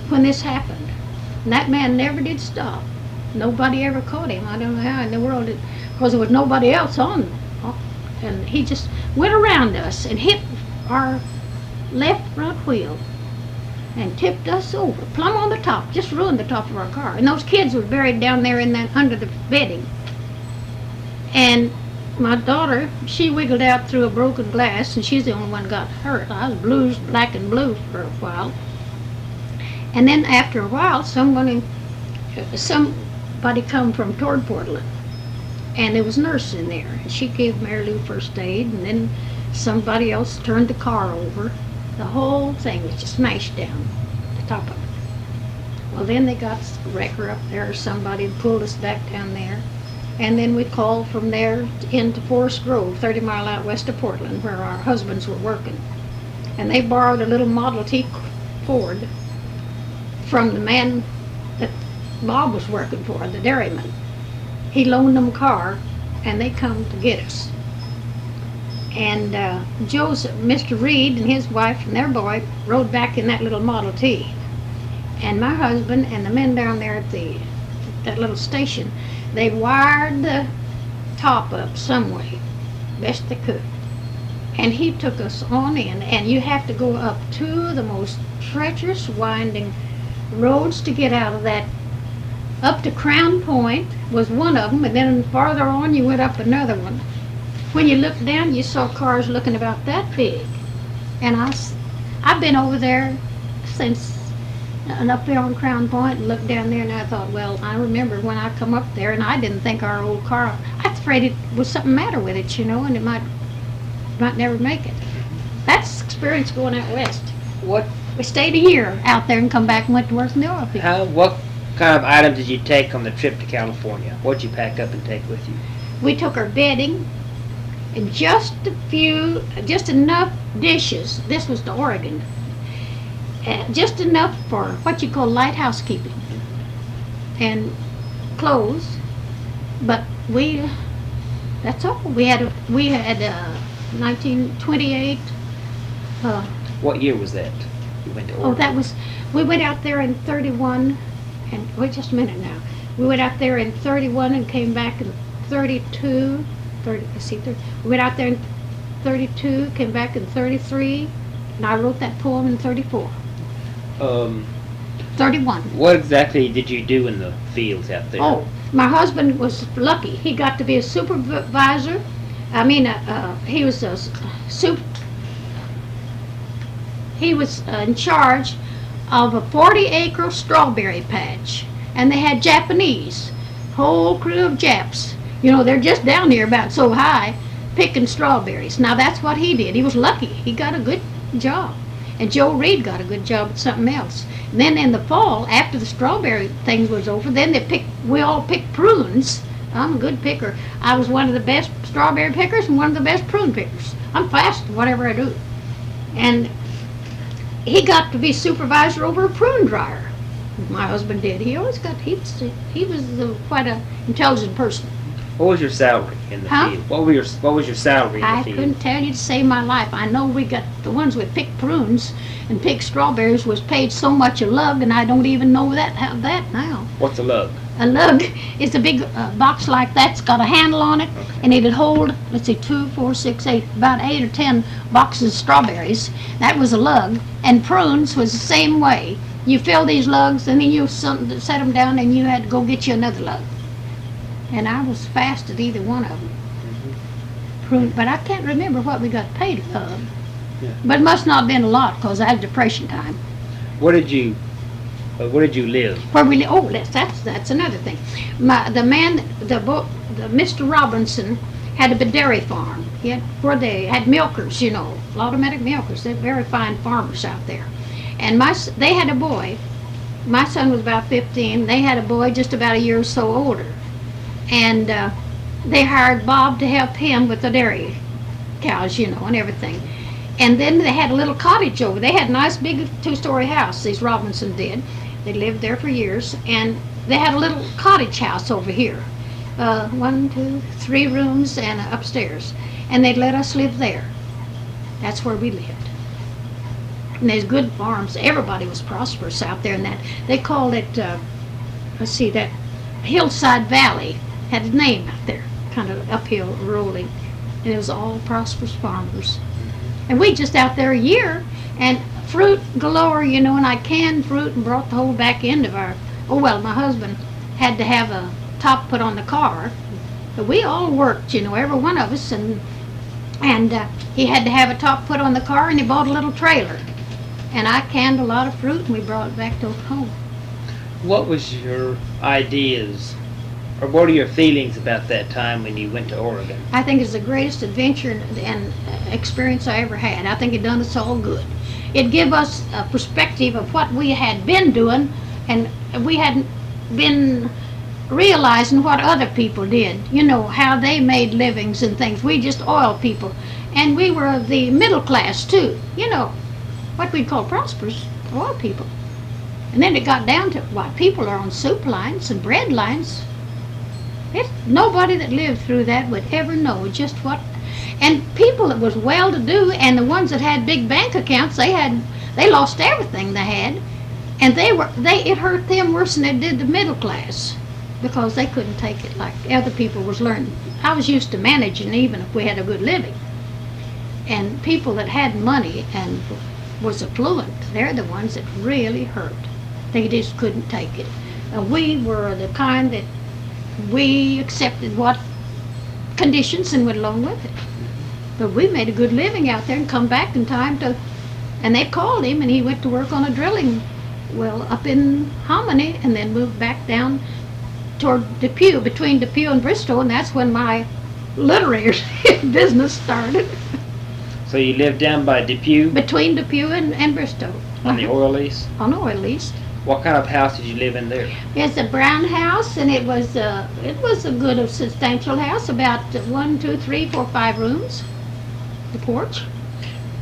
when this happened. And that man never did stop. Nobody ever caught him. I don't know how in the world it, because there was nobody else on. And he just went around us and hit our left front wheel and tipped us over, plumb on the top, just ruined the top of our car. And those kids were buried down there in that under the bedding. And my daughter, she wiggled out through a broken glass, and she's the only one got hurt. I was bruised, black and blue for a while. And then after a while, somebody come from toward Portland, and there was a nurse in there, and she gave Mary Lou first aid, and then somebody else turned the car over. The whole thing was just smashed down, the top of it. Well, then they got a wrecker up there, or somebody pulled us back down there, And then we called from there into Forest Grove, 30 mile out west of Portland, where our husbands were working. And they borrowed a little Model T Ford from the man that Bob was working for, the dairyman. He loaned them a car, and they come to get us. And Mr. Reed and his wife and their boy rode back in that little Model T. And my husband and the men down there at that little station, they wired the top up some way, best they could. And he took us on in, and you have to go up two of the most treacherous, winding roads to get out of that. Up to Crown Point was one of them, and then farther on you went up another one. When you looked down, you saw cars looking about that big. And I've been over there since, and up there on Crown Point, and looked down there, and I thought, well, I remember when I come up there, and I didn't think our old car, I was afraid it was something matter with it, and it might never make it. That's experience going out west. We stayed a year out there and come back and went to work in the oil field. What kind of items did you take on the trip to California? What did you pack up and take with you? We took our bedding and just enough dishes. This was to Oregon. Just enough for what you call light housekeeping and clothes. But that's all. We had 1928. What year was that? You went to Oregon? We went out there in 31, and wait just a minute now. We went out there in 31 and came back in 32. We went out there in 32, came back in 33, and I wrote that poem in 34. 31. What exactly did you do in the fields out there? Oh, my husband was lucky. He got to be a supervisor. He was in charge of a 40-acre strawberry patch, and they had Japanese, whole crew of Japs. They're just down here about so high, picking strawberries. Now that's what he did. He was lucky. He got a good job. And Joe Reed got a good job at something else. And then in the fall, after the strawberry thing was over, then we all picked prunes. I'm a good picker. I was one of the best strawberry pickers and one of the best prune pickers. I'm fast at whatever I do. And he got to be supervisor over a prune dryer. My husband did. He was quite an intelligent person. What was your salary in the field? What was your salary in the field? I couldn't tell you to save my life. I know we got the ones with picked prunes and picked strawberries was paid so much a lug, and I don't even know how that now. What's a lug? A lug is a big box like that. It's got a handle on it, okay. And it'd hold, 2, 4, 6, 8, about 8 or 10 boxes of strawberries. That was a lug. And prunes was the same way. You fill these lugs, and then you set them down, and you had to go get you another lug. And I was fast at either one of them. Mm-hmm. But I can't remember what we got paid a lug. Yeah. But it must not have been a lot, because I had Depression time. Where did you live? Where we live? Oh, that's another thing. Mr. Robinson had a dairy farm. Where they had milkers, automatic milkers. They're very fine farmers out there. And they had a boy. My son was about 15. They had a boy just about a year or so older. And they hired Bob to help him with the dairy cows, and everything. And then they had a little cottage over. They had a nice big 2-story house, these Robinson did. They lived there for years. And they had a little cottage house over here. 1, 2, 3 rooms and upstairs. And they'd let us live there. That's where we lived. And there's good farms. Everybody was prosperous out there. And that they called it, that Hillside Valley. Had a name out there, kind of uphill, rolling. And it was all prosperous farmers. And we just out there a year, and fruit galore, and I canned fruit and brought the whole back end of my husband had to have a top put on the car. But we all worked, every one of us, and he had to have a top put on the car, and he bought a little trailer. And I canned a lot of fruit, and we brought it back to home. What was your ideas, or what are your feelings about that time when you went to Oregon? I think it's the greatest adventure and experience I ever had. I think it done us all good. It gave us a perspective of what we had been doing, and we hadn't been realizing what other people did, you know, how they made livings and things. We just oil people. And we were the middle class too, you know, what we call prosperous oil people. And then it got down to why people are on soup lines and bread lines. Nobody that lived through that would ever know just what. And people that was well to do and the ones that had big bank accounts, they lost everything they had. And it hurt them worse than it did the middle class, because they couldn't take it like other people was learning. I was used to managing even if we had a good living. And people that had money and was affluent, they're the ones that really hurt. They just couldn't take it. We were the kind that we accepted what conditions and went along with it. But we made a good living out there and come back in time to, and they called him and he went to work on a drilling well up in Hominy and then moved back down toward Depew, between Depew and Bristol, and that's when my literary business started. So you lived down by Depew? Between Depew and Bristol. On the oil lease? On the oil lease. What kind of house did you live in there? It's a brown house, and it was a good, substantial house, about 1, 2, 3, 4, 5 rooms. The porch.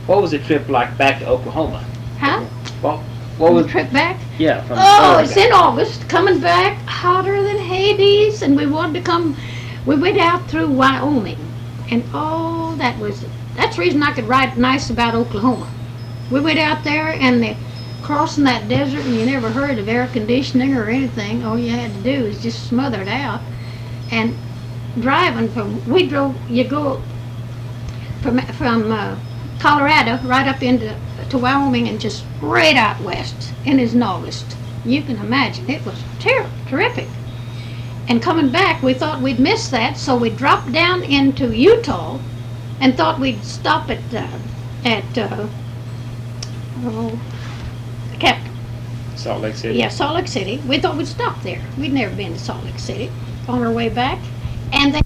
What was the trip like back to Oklahoma? Huh? What was the trip back? Yeah, from it's in August, coming back hotter than Hades, and we wanted to come. We went out through Wyoming, and that's the reason I could write nice about Oklahoma. We went out there and crossing that desert, and you never heard of air conditioning or anything. All you had to do is just smother it out. And driving you go from Colorado right up into Wyoming and just right out west, and it's in August. You can imagine, it was terrific. And coming back, we thought we'd miss that, so we dropped down into Utah and thought we'd stop at Salt Lake City. Yeah, Salt Lake City. We thought we'd stop there. We'd never been to Salt Lake City. On our way back, and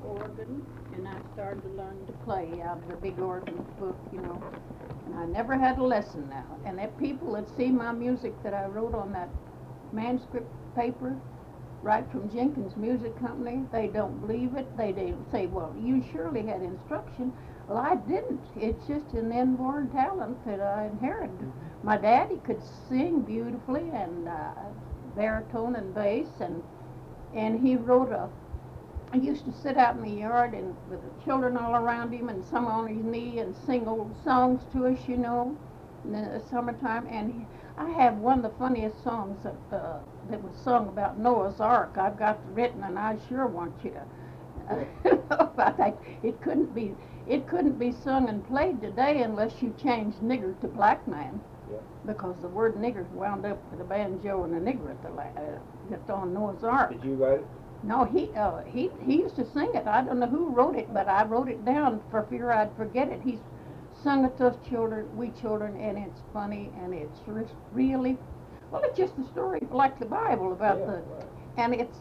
organ, and I started to learn to play out of the big organ book, you know. And I never had a lesson now. And that people that see my music that I wrote on that manuscript paper, right from Jenkins Music Company, they don't believe it. They say, well, you surely had instruction. Well, I didn't. It's just an inborn talent that I inherited. My daddy could sing beautifully, and baritone and bass, and he wrote I used to sit out in the yard and with the children all around him and some on his knee and sing old songs to us, you know, in the summertime. And I have one of the funniest songs that was sung about Noah's Ark. I've got it written, and I sure want you to know about that. It couldn't be sung and played today unless you changed nigger to black man. Yeah. Because the word nigger wound up with a banjo and a nigger at on Noah's Ark. Did you write it? No, he used to sing it. I don't know who wrote it, but I wrote it down for fear I'd forget it. He's sung it to us we children, and it's funny, and it's really, well, it's just a story like the Bible about and it's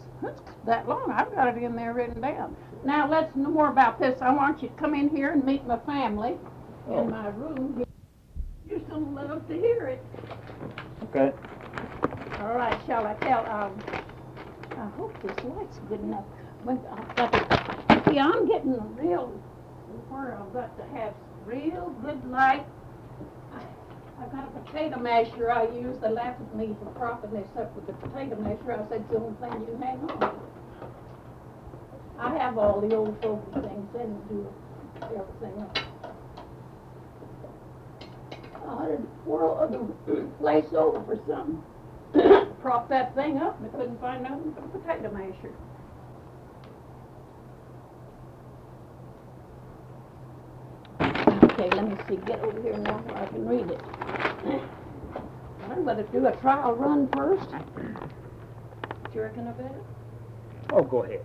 that long. I've got it in there written down. Now let's know more about this. I want you to come in here and meet my family in my room. You're so love to hear it. Okay. All right, shall I tell? I hope this light's good enough. I'm getting where I've got to have real good light. I've got a potato masher I use. They laugh at me for propping this up with the potato masher. I said, it's the only thing you hang on. I have all the old folky things and do everything else. I had to whirl the place over for something. Prop that thing up, and I couldn't find nothing but a potato masher. Okay, let me see. Get over here now where I can read it. I'd rather do a trial run first. Do you reckon I better? Oh, go ahead.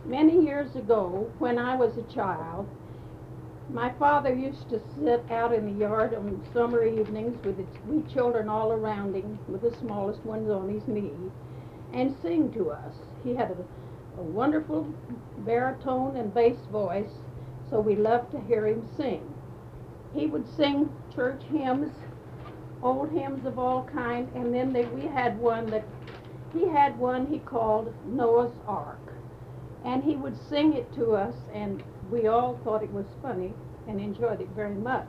Many years ago, when I was a child, my father used to sit out in the yard on summer evenings with his wee children all around him, with the smallest ones on his knee, and sing to us. He had a wonderful baritone and bass voice, so we loved to hear him sing. He would sing church hymns, old hymns of all kind, and then we had one he called Noah's Ark. And he would sing it to us, and we all thought it was funny and enjoyed it very much.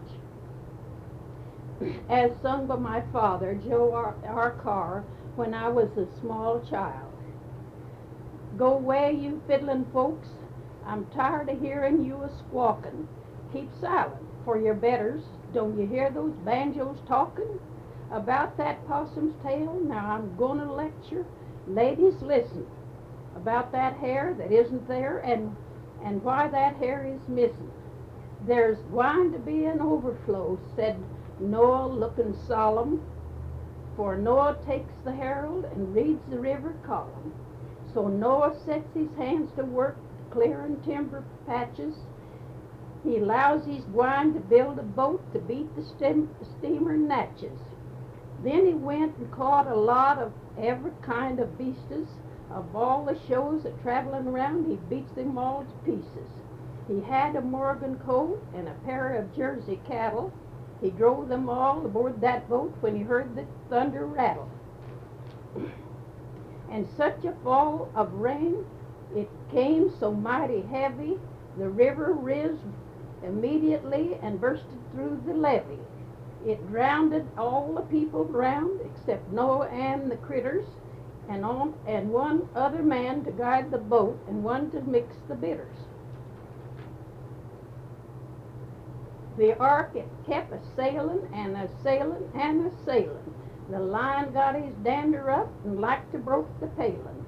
As sung by my father, Joe R. Carr, when I was a small child. Go away, you fiddlin' folks, I'm tired of hearing you a-squawkin'. Keep silent, for your betters. Don't you hear those banjos talkin' about that possum's tail? Now I'm gonna lecture. Ladies, listen. About that hair that isn't there and why that hair is missing. There's going to be an overflow, said Noah, looking solemn, for Noah takes the herald and reads the river column. So Noah sets his hands to work clearing timber patches. He allows he's going to build a boat to beat the steamer Natchez. Then he went and caught a lot of every kind of beasties. Of all the shows that traveling around, he beats them all to pieces. He had a Morgan colt and a pair of Jersey cattle. He drove them all aboard that boat when he heard the thunder rattle. And such a fall of rain, it came so mighty heavy, the river riz immediately and bursted through the levee. It drowned all the people round except Noah and the critters, and one other man to guide the boat and one to mix the bitters. The ark, it kept a-sailing and a-sailing and a-sailing. The lion got his dander up and like to broke the paling.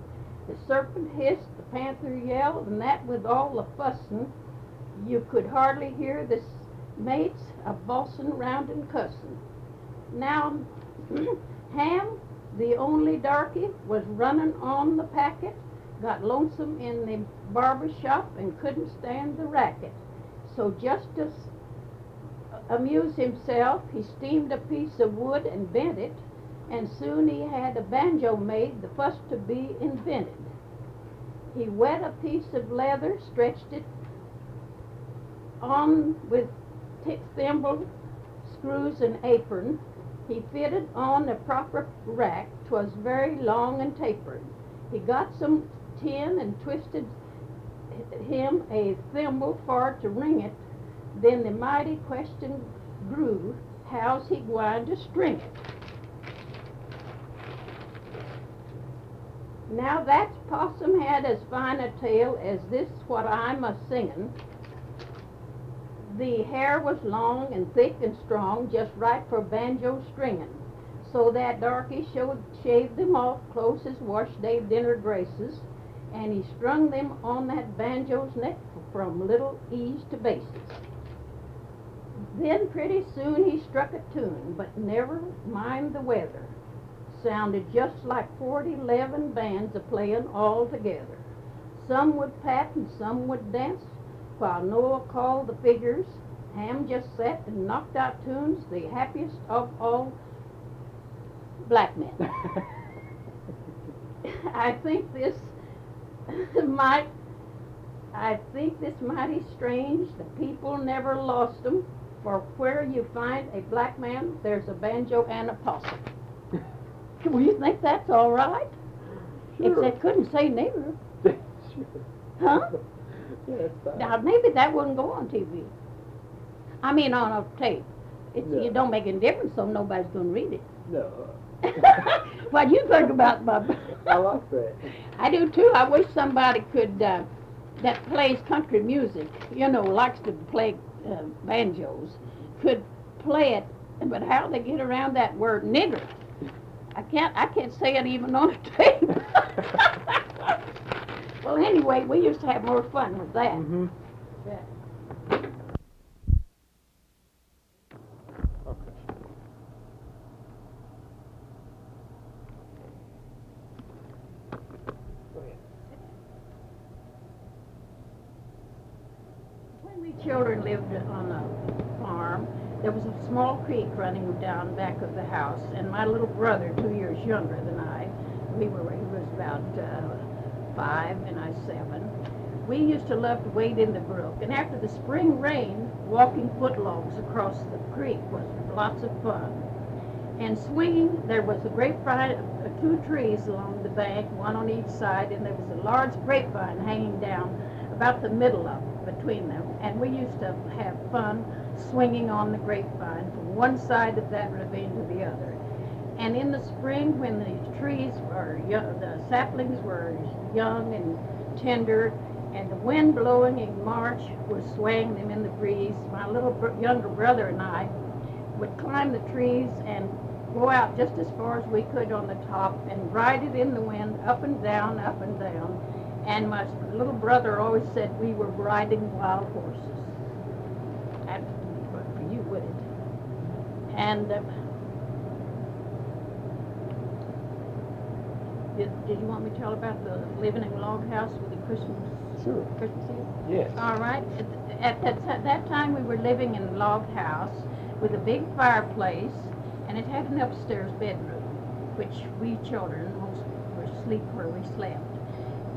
The serpent hissed, the panther yelled, and that with all the fussin', you could hardly hear the mates a-bossin' round and cussin'. Now, Ham, the only darky, was running on the packet, got lonesome in the barber shop and couldn't stand the racket. So just to amuse himself, he steamed a piece of wood and bent it, and soon he had a banjo made, the first to be invented. He wet a piece of leather, stretched it on with thimble, screws, and apron. He fitted on a proper rack, 'twas very long and tapered. He got some tin and twisted him a thimble for to ring it. Then the mighty question grew, how's he going to string it? Now that possum had as fine a tail as this what I'm a-singin'. The hair was long and thick and strong, just right for banjo stringin'. So that darky shaved them off close as wash day dinner graces, and he strung them on that banjo's neck from little E's to basses. Then pretty soon he struck a tune, but never mind the weather. Sounded just like 40-11 bands a-playin' all together. Some would pat and some would dance, while Noah called the figures. Ham just sat and knocked out tunes, the happiest of all black men. I think this mighty strange. The people never lost 'em, for where you find a black man, there's a banjo and a possum. Well, you think that's all right? Sure. Except couldn't say nigger. Sure. Huh? Yeah, that's fine. Now, maybe that wouldn't go on TV. I mean, on a tape. No. It don't make any difference, so nobody's going to read it. No. What do you think about Bubba? I like that. I do too. I wish somebody could, that plays country music, likes to play banjos, could play it, but how they get around that word nigger. I can't say it even on a tape. Well, anyway, we used to have more fun with that. Mm-hmm. Yeah. When we children lived on a farm, there was a small creek running down back of the house, and my little brother, 2 years younger than I, he was about 5 and I 7. We used to love to wade in the brook, and after the spring rain, walking footlogs across the creek was lots of fun. And swinging, there was a grapevine, 2 trees along the bank, one on each side, and there was a large grapevine hanging down about the middle of it, between them. And we used to have fun swinging on the grapevine from one side of that ravine to the other. And in the spring, when the trees were young, the saplings were young and tender, and the wind blowing in March was swaying them in the breeze, my little younger brother and I would climb the trees and go out just as far as we could on the top and ride it in the wind, up and down, up and down. And my little brother always said we were riding wild horses. That wouldn't work for you, would it? And did you want me to tell about the living in a log house with the Christmas Eve? Yes. All right. At that time, we were living in a log house with a big fireplace, and it had an upstairs bedroom, which we children most were asleep where we slept.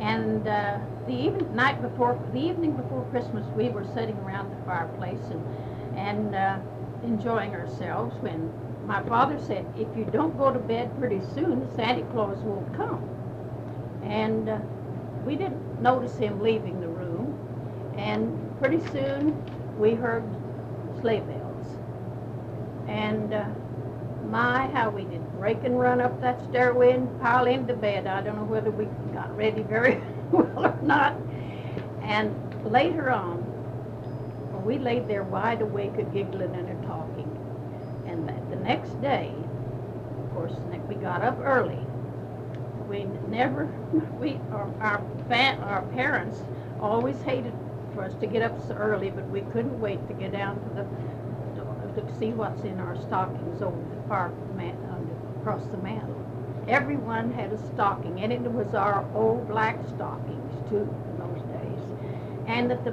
And the evening before Christmas, we were sitting around the fireplace and enjoying ourselves when my father said, "If you don't go to bed pretty soon, Santa Claus won't come." And we didn't notice him leaving the room, and pretty soon we heard sleigh bells. And my, how we did break and run up that stairway and pile into bed. I don't know whether we got ready very well or not. And later on, we laid there wide awake, a-giggling and a-talking. And the next day, of course, we got up early. Our parents always hated for us to get up so early, but we couldn't wait to get down to see what's in our stockings over the far across the mantle. Everyone had a stocking, and it was our old black stockings too in those days. And that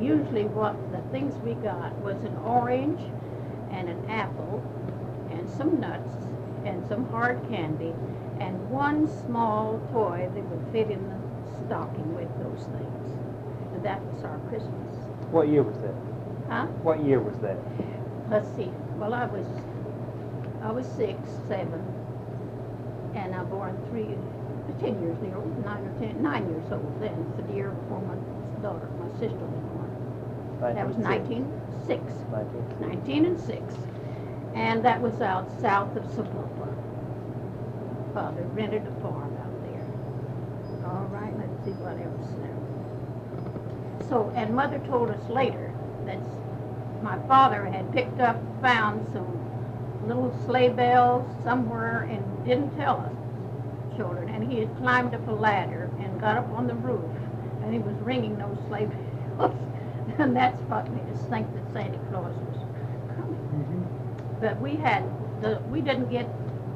usually what the things we got was an orange and an apple and some nuts and some hard candy and one small toy that would fit in the stocking with those things. And that was our Christmas. What year was that? Huh? What year was that? Let's see. Well, I was 6, 7, and I born 10 years old, 9 years old then. It's the year before my daughter, my sister was born. That was 1906. 1906. And that was out south of Sapulpa. Father rented a farm out there. All right, let's see what else now. So, and Mother told us later that my father had found some little sleigh bells somewhere and didn't tell us, children, and he had climbed up a ladder and got up on the roof, and he was ringing those sleigh bells, and that's what made us think that Santa Claus was coming. Mm-hmm. But we didn't get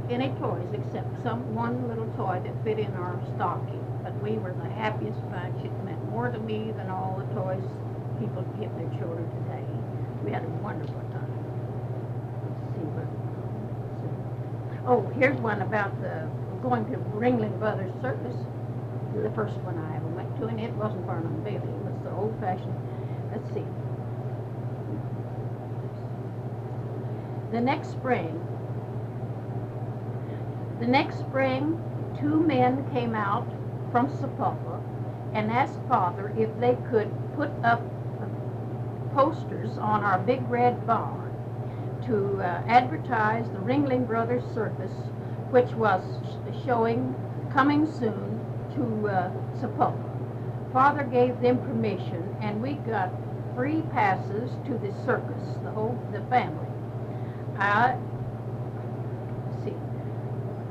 any toys except one little toy that fit in our stocking, but we were the happiest bunch. It meant more to me than all the toys people give their children today. We had a wonderful time. Let's see what. Oh, here's one about going to Ringling Brothers Circus. The first one I ever went to, and it wasn't Barnum Bailey. It was the old-fashioned. Let's see. The next spring, 2 men came out from Sapulpa and asked Father if they could put up posters on our big red barn to advertise the Ringling Brothers Circus, which was coming soon to Sapulpa. Father gave them permission, and we got free passes to the circus, the family.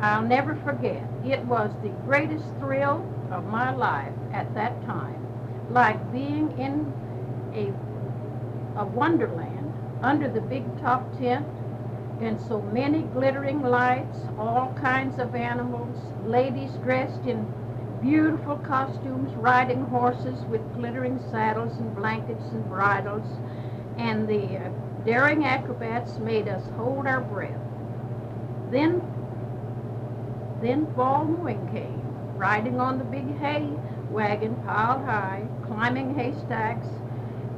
I'll never forget. It was the greatest thrill of my life at that time, like being in a wonderland under the big top tent, and so many glittering lights, all kinds of animals, ladies dressed in beautiful costumes, riding horses with glittering saddles and blankets and bridles, and the daring acrobats made us hold our breath. Then fall mowing came, riding on the big hay wagon piled high, climbing haystacks,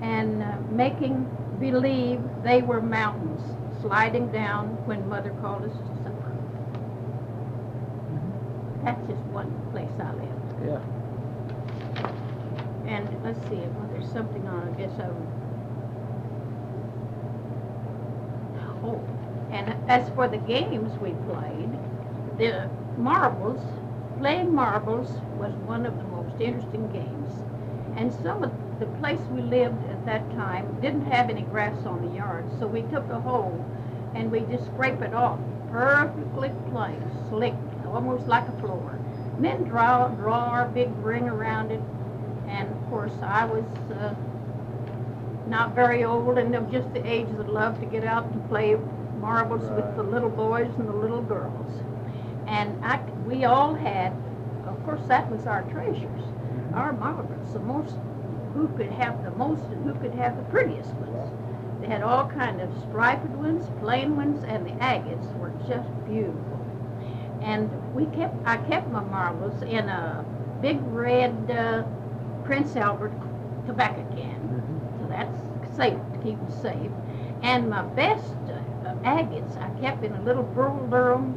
and making believe they were mountains, sliding down when Mother called us to supper. That's just one place I lived. Yeah. And let's see, well, there's something on, I guess and as for the games we played, the marbles, playing marbles was one of the most interesting games. And some of the place we lived at that time didn't have any grass on the yard, so we took a hole and we just scrape it off, perfectly plain, slick, almost like a floor. And then draw our big ring around it. And of course I was not very old and of just the age that loved to get out and play marbles with the little boys and the little girls. And we all had, of course that was our treasures, our marbles, the most, who could have the most and who could have the prettiest ones. They had all kind of striped ones, plain ones, and the agates were just beautiful. And I kept my marbles in a big red Prince Albert tobacco can. So that's safe, to keep them safe. And my best agates I kept in a little Bull Durham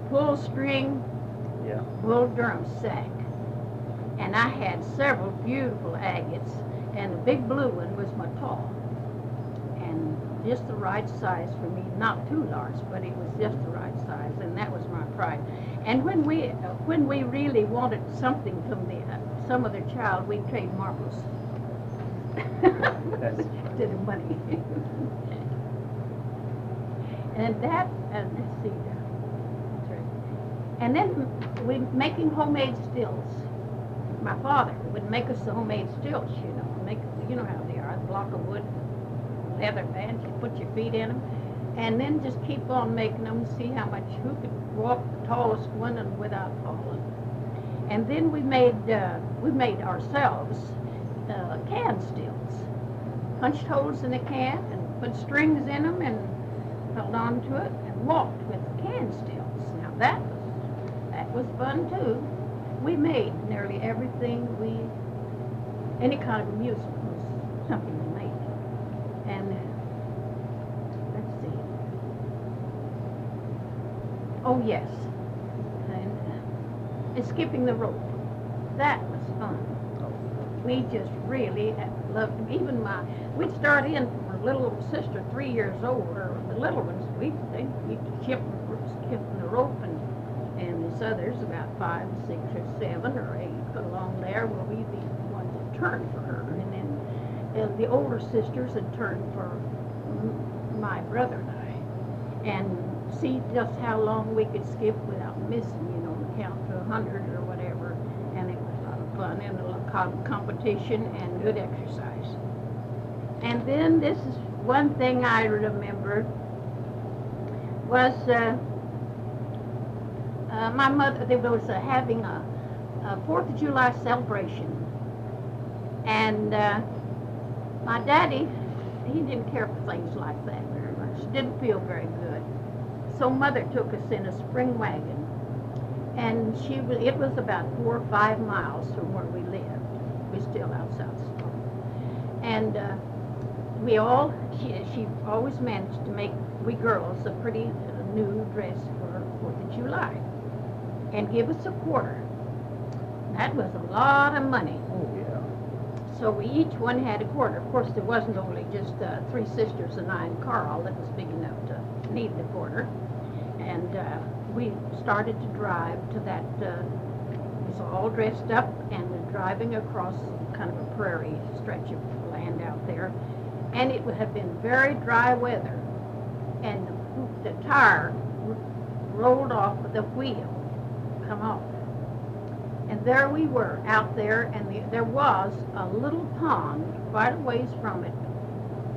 full string Bull Durham sack. And I had several beautiful agates, and the big blue one was my tall. And just the right size for me, not too large, but it was just the right size, and that was my pride. And when we really wanted something from some other child, we'd trade marbles. Instead of money. And that, let's see, that's right. And then we making homemade stills. My father would make us the homemade stills, you know how they are, a block of wood, leather bands, you put your feet in them, and then just keep on making them, see who could walk the tallest one and without falling. And then we made ourselves can stills, punched holes in the can and put strings in them and held on to it and walked with the can stills. Now that was fun too. We made nearly everything any kind of amusement was something we made. And let's see. Oh yes, and skipping the rope. That was fun. We just really loved them. Even we'd start in from our little sister, 3 years old, or the little ones, we'd skipping the rope, and this other's about 5, 6, or 7, or 8 along there, where we'd be the ones that turned for her. And then the older sisters had turned for my brother and I. And see just how long we could skip without missing, count to 100 or whatever. And it was a lot of fun and a lot of competition and good exercise. And then this is one thing I remember was my mother, they was having a 4th of July celebration. And my daddy, he didn't care for things like that very much. Didn't feel very good. So Mother took us in a spring wagon. And it was about 4 or 5 miles from where we lived. We're still out south. And she always managed to make we girls a pretty new dress for 4th of July. And give us a quarter. That was a lot of money. Oh, yeah. So we each one had a quarter. Of course, there wasn't only just 3 sisters and I and Carl that was big enough to need the quarter. And we started to drive to that, we was all dressed up and we're driving across kind of a prairie stretch of land out there. And it would have been very dry weather. And the tire rolled off the wheel, come off. And there we were out there, and there was a little pond quite a ways from it,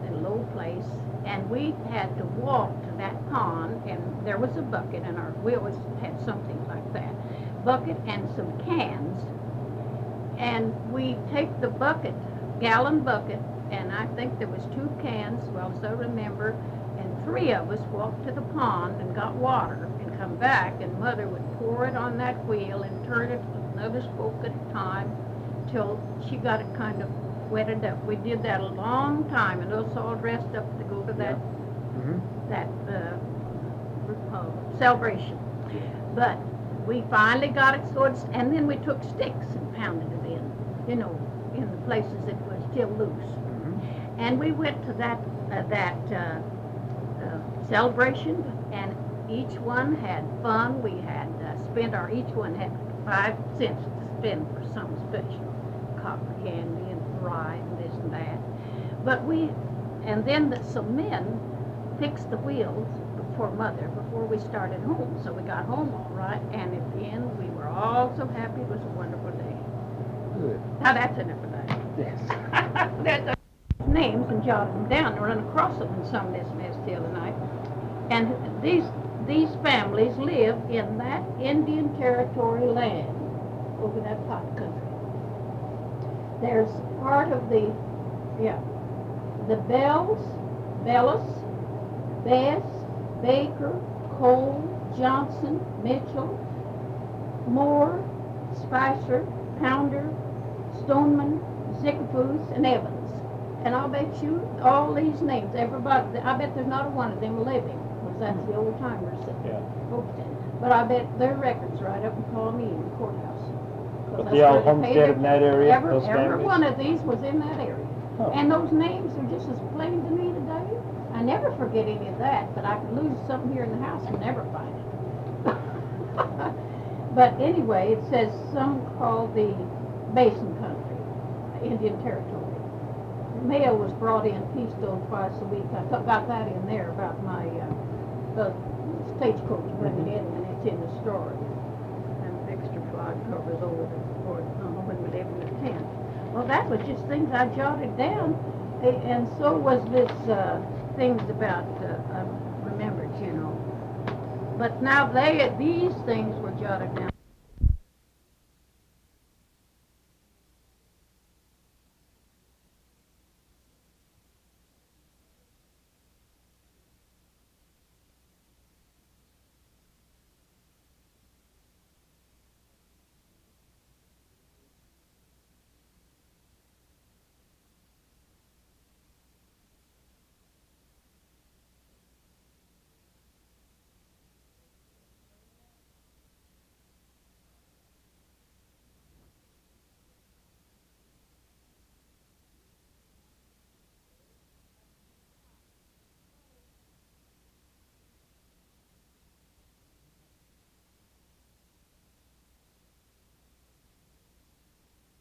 in a low place, and we had to walk to that pond, and there was a bucket, and we always had something like that. bucket and some cans, and we take the bucket, gallon bucket, and I think there was 2 cans, well, as I remember, and 3 of us walked to the pond and got water and come back, and Mother would pour it on that wheel and turn it another spoke at a time till she got it kind of wetted up. We did that a long time, and those all dressed up to go to that celebration. But we finally got it so it's, and then we took sticks and pounded it in, in the places it was still loose. And we went to that celebration, and each one had fun. We had each one had 5 cents to spend for something special, copper candy and rye and this and that. But and then some men fixed the wheels for Mother before we started home. So we got home all right, and at the end we were all so happy. It was a wonderful day. Good. Now that's enough of that. Yes. There's names and jotted them down and run across them in some of this mess the other night. And these families live in that Indian Territory land over that pot country. There's part of the Bells, Bess, Baker, Cole, Johnson, Mitchell, Moore, Spicer, Pounder, Stoneman, Zickafoos, and Evans. And I'll bet you all these names, everybody, I bet there's not one of them living, because that's the old timers that folks did. But I bet their records right up in Colony in the courthouse. But they all homesteaded in that area, those Every families? one of these was in that area. Huh. And those names are just as plain to me today. I never forget any of that, but I could lose something here in the house and never find it. But anyway, it says some call the Basin Country, Indian Territory. The mail was brought in Peacestown twice a week. I got that in there about my the stagecoach bringing it in, and it's in the story. And extra fly covers over when we lived in the tent. Well, that was just things I jotted down, and so was this things about I remembered, But now these things were jotted down.